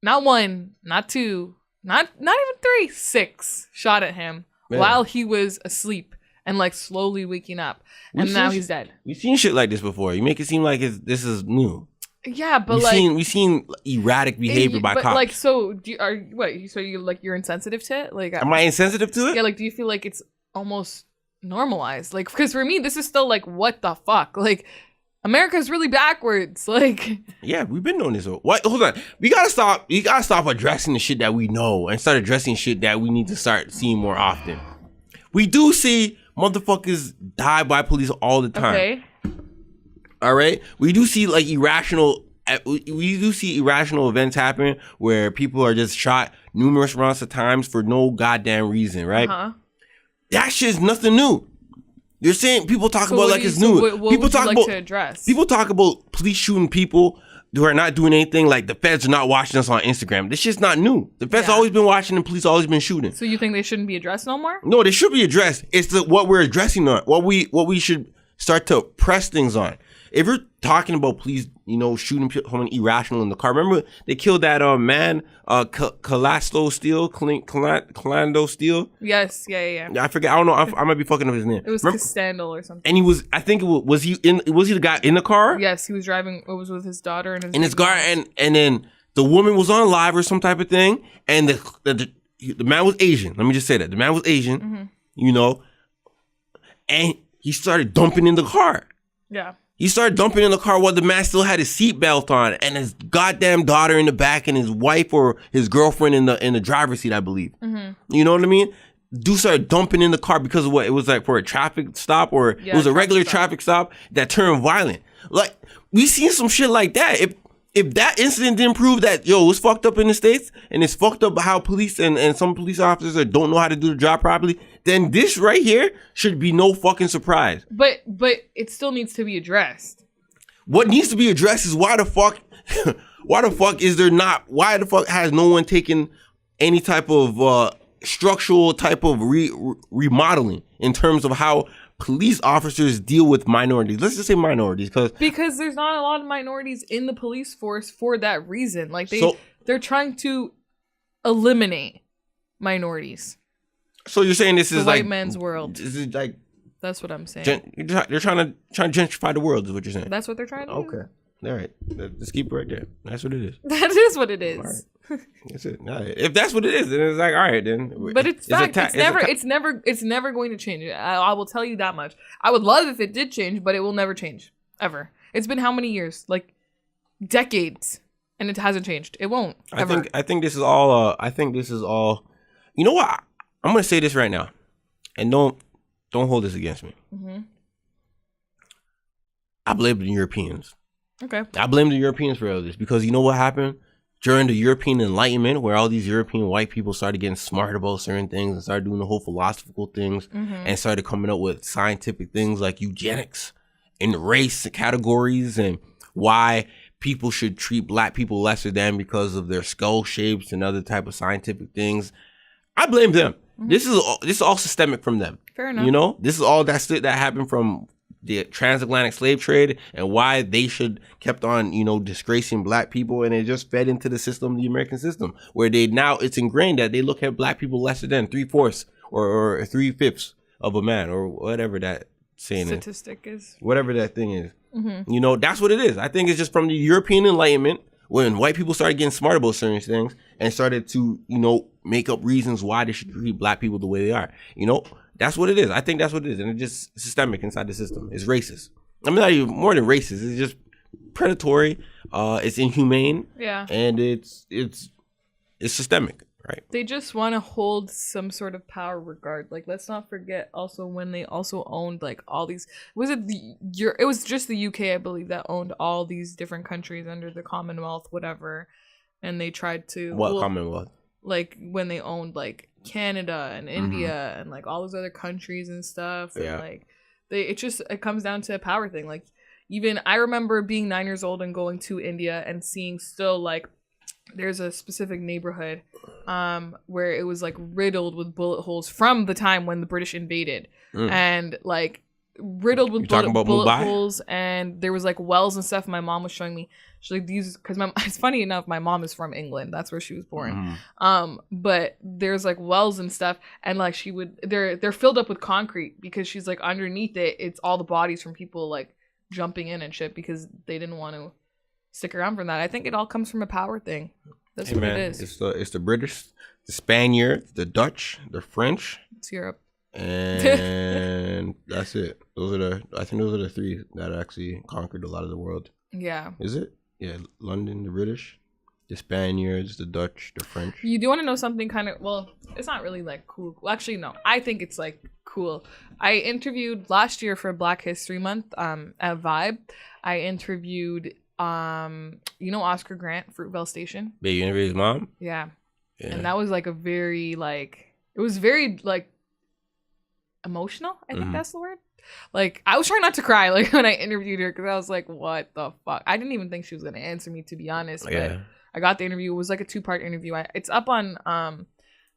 Not 1, not 2, not even 3, 6 shot at him while he was asleep and like slowly waking up. And now he's dead. We've seen shit like this before. You make it seem like this is new. Yeah, but we've seen erratic behavior by cops. Like, so you're insensitive to it? Like, am I insensitive to it? Yeah, like, do you feel like it's almost normalized? Like, because for me, this is still like, what the fuck? Like, America's really backwards. Like, yeah, we've been doing this. What? Hold on. We gotta stop. You gotta stop addressing the shit that we know and start addressing shit that we need to start seeing more often. We do see motherfuckers die by police all the time. Okay. All right. We do see like irrational events happen where people are just shot numerous rounds of times for no goddamn reason, right? That shit's nothing new. You're saying people talk about like it's new. People talk about people talk about police shooting people who are not doing anything. Like the feds are not watching us on Instagram. This shit's not new. The feds always been watching and police always been shooting. So you think they shouldn't be addressed no more? No, they should be addressed. It's what we're addressing on. What we should start to press things on. If you're talking about police, shooting someone irrational in the car. Remember they killed that man, Calando Steele. Yes, yeah. I forget. I don't know. I might be fucking up his name. It was Castandle or something. And he was. I think was he the guy in the car? Yes, he was driving. It was with his daughter and his car, and then the woman was on live or some type of thing, and the man was Asian. Let me just say that the man was Asian. And he started dumping in the car. Yeah. He started dumping in the car while the man still had his seatbelt on and his goddamn daughter in the back and his wife or his girlfriend in the driver's seat, I believe. You know what I mean? Dude started dumping in the car because of what? It was like for a traffic stop or it was a regular traffic stop that turned violent. Like, we seen some shit like that. If that incident didn't prove that, it's fucked up in the States and it's fucked up how police and some police officers don't know how to do the job properly, then this right here should be no fucking surprise. But it still needs to be addressed. What needs to be addressed is why the fuck has no one taken any type of structural type of remodeling in terms of how police officers deal with minorities. Let's just say minorities, because there's not a lot of minorities in the police force for that reason. Like they're trying to eliminate minorities. So you're saying this is the like white man's world? This is like that's what I'm saying. They're trying to gentrify the world, is what you're saying. That's what they're trying to do. Okay, all right. Just keep it right there. That's what it is. That is what it is. All right. That's it. Right. If that's what it is, then it's like, all right, then. But it's fact. It's never going to change. I will tell you that much. I would love if it did change, but it will never change ever. It's been how many years? Like decades, and it hasn't changed. It won't. Ever. I think this is all. You know what? I'm gonna say this right now, and don't hold this against me. I blame the Europeans. Okay. I blame the Europeans for all this because you know what happened? During the European Enlightenment, where all these European white people started getting smart about certain things and started doing the whole philosophical things and started coming up with scientific things like eugenics and race categories and why people should treat black people lesser than because of their skull shapes and other type of scientific things. I blame them. This is all systemic from them. Fair enough. This is all that happened from the transatlantic slave trade and why they should kept on, disgracing black people, and it just fed into the system, the American system, where it's ingrained that they look at black people lesser than 3/4 or 3/5 of a man or whatever that saying statistic is. Whatever that thing is. Mm-hmm. You know, that's what it is. I think it's just from the European Enlightenment when white people started getting smart about certain things and started to, you know, make up reasons why they should treat black people the way they are. You know, that's what it is. I think that's what it is. And it's just systemic inside the system. It's racist. I mean, not even more than racist. It's just predatory. It's inhumane. Yeah. And it's systemic. Right. They just want to hold some sort of power regard. Like, let's not forget also when they also owned like all these. It was just the UK, I believe, that owned all these different countries under the Commonwealth, whatever. And they tried to Commonwealth? Like when they owned like Canada and India and like all those other countries and stuff. And like it comes down to a power thing. Like even I remember being 9 years old and going to India and seeing still like. There's a specific neighborhood where it was like riddled with bullet holes from the time when the British invaded and like riddled with bullet holes, and there was like wells and stuff. My mom was showing me, she's like, these, because it's funny enough, my mom is from England, that's where she was born. But there's like wells and stuff, and like they're filled up with concrete because she's like underneath it's all the bodies from people like jumping in and shit because they didn't want to stick around from that. I think it all comes from a power thing. That's what it is. It's the British, the Spaniards, the Dutch, the French. It's Europe. And that's it. I think those are the three that actually conquered a lot of the world. Yeah. Is it? Yeah, London, the British, the Spaniards, the Dutch, the French. You do want to know something kind of, well, it's not really like cool. Well, actually, no. I think it's like cool. I interviewed last year for Black History Month at Vibe. I interviewed you know Oscar Grant, Fruitvale Station? Yeah, you interviewed his mom? Yeah. And that was like it was very like emotional, I think that's the word. Like I was trying not to cry like when I interviewed her because I was like, what the fuck? I didn't even think she was going to answer me, to be honest. But I got the interview. It was like a 2-part interview. It's up on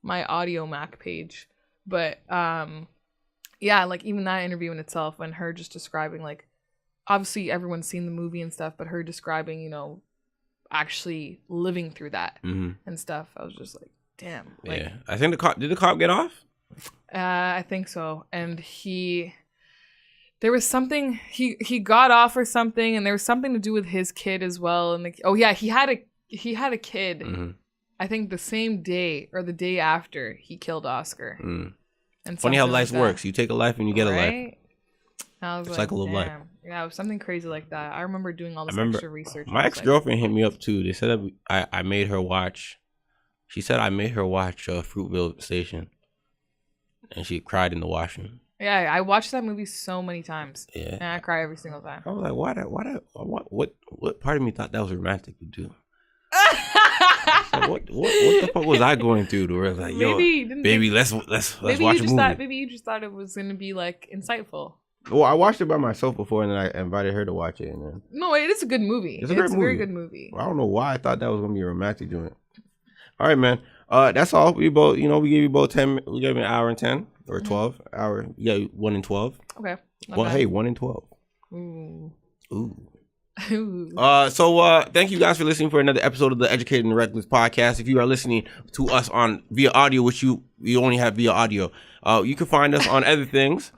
my Audio Mac page. But yeah, like even that interview in itself and her just describing like, obviously everyone's seen the movie and stuff, but her describing, you know, actually living through that and stuff. I was just like, damn. Like, yeah. I think did the cop get off? I think so. And there was something, he got off or something, and there was something to do with his kid as well. And he had a kid, I think the same day or the day after he killed Oscar. And funny how life works. You take a life and you get a life. I was cycle of life. Yeah, it was something crazy like that. I remember doing all this extra research. My ex-girlfriend hit me up too. They said that I made her watch. She said I made her watch Fruitvale Station, and she cried in the washroom. Yeah, I watched that movie so many times. Yeah, and I cry every single time. I was like, what part of me thought that was romantic to do? What the fuck was I going through? To where I was like, yo, baby, let's watch a movie. Maybe you just thought it was gonna be like insightful. Well, I watched it by myself before, and then I invited her to watch it. And then no, it is a good movie. It's a very good movie. Well, I don't know why I thought that was gonna be a romantic joint. All right, man. That's all. We both, we gave you both 10. We gave you an hour and 10 or 12 hour. Yeah, 1 and 12. Okay. Well, hey, 1 and 12. Ooh. So thank you guys for listening for another episode of the Educated and Reckless podcast. If you are listening to us via audio, which you only have via audio, you can find us on other things.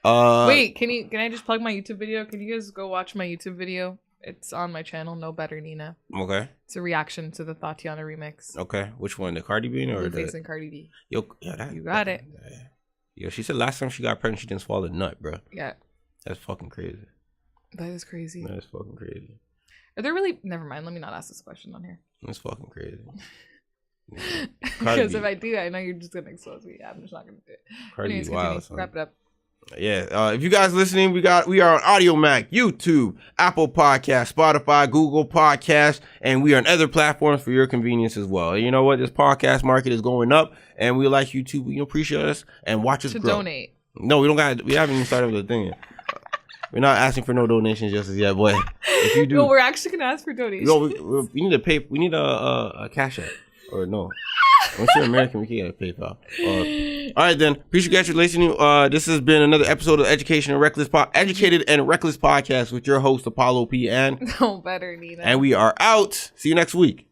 Wait, can I just plug my YouTube video? Can you guys go watch my YouTube video? It's on my channel, No Better Nina. Okay. It's a reaction to the Tatiana remix. Okay. Which one? The Cardi B or Blueface and Cardi B? Yo, yeah, you got it. Yeah. Yo, she said last time she got pregnant, she didn't swallow the nut, bro. Yeah. That's fucking crazy. That is crazy. That is fucking crazy. Are there really? Never mind. Let me not ask this question on here. That's fucking crazy. Because if I do, I know you're just gonna expose me. I'm just not gonna do it. Cardi B, wild. Wrap it up. Yeah, if you guys listening, we are on Audio Mac, YouTube, Apple Podcast, Spotify, Google Podcast, and we are on other platforms for your convenience as well. And you know what? This podcast market is going up, and we like you to appreciate us and watch us grow. Donate. No, we haven't even started the thing yet. We're not asking for no donations just as yet, but if you do, no, we're actually gonna ask for donations. No, we need to pay. We need a Cash App or no. Once you're American, we can get a PayPal. All right, then. Appreciate you listening. This has been another episode of Educated and Reckless Podcast with your host, Apollo P. and No Better Nina. And we are out. See you next week.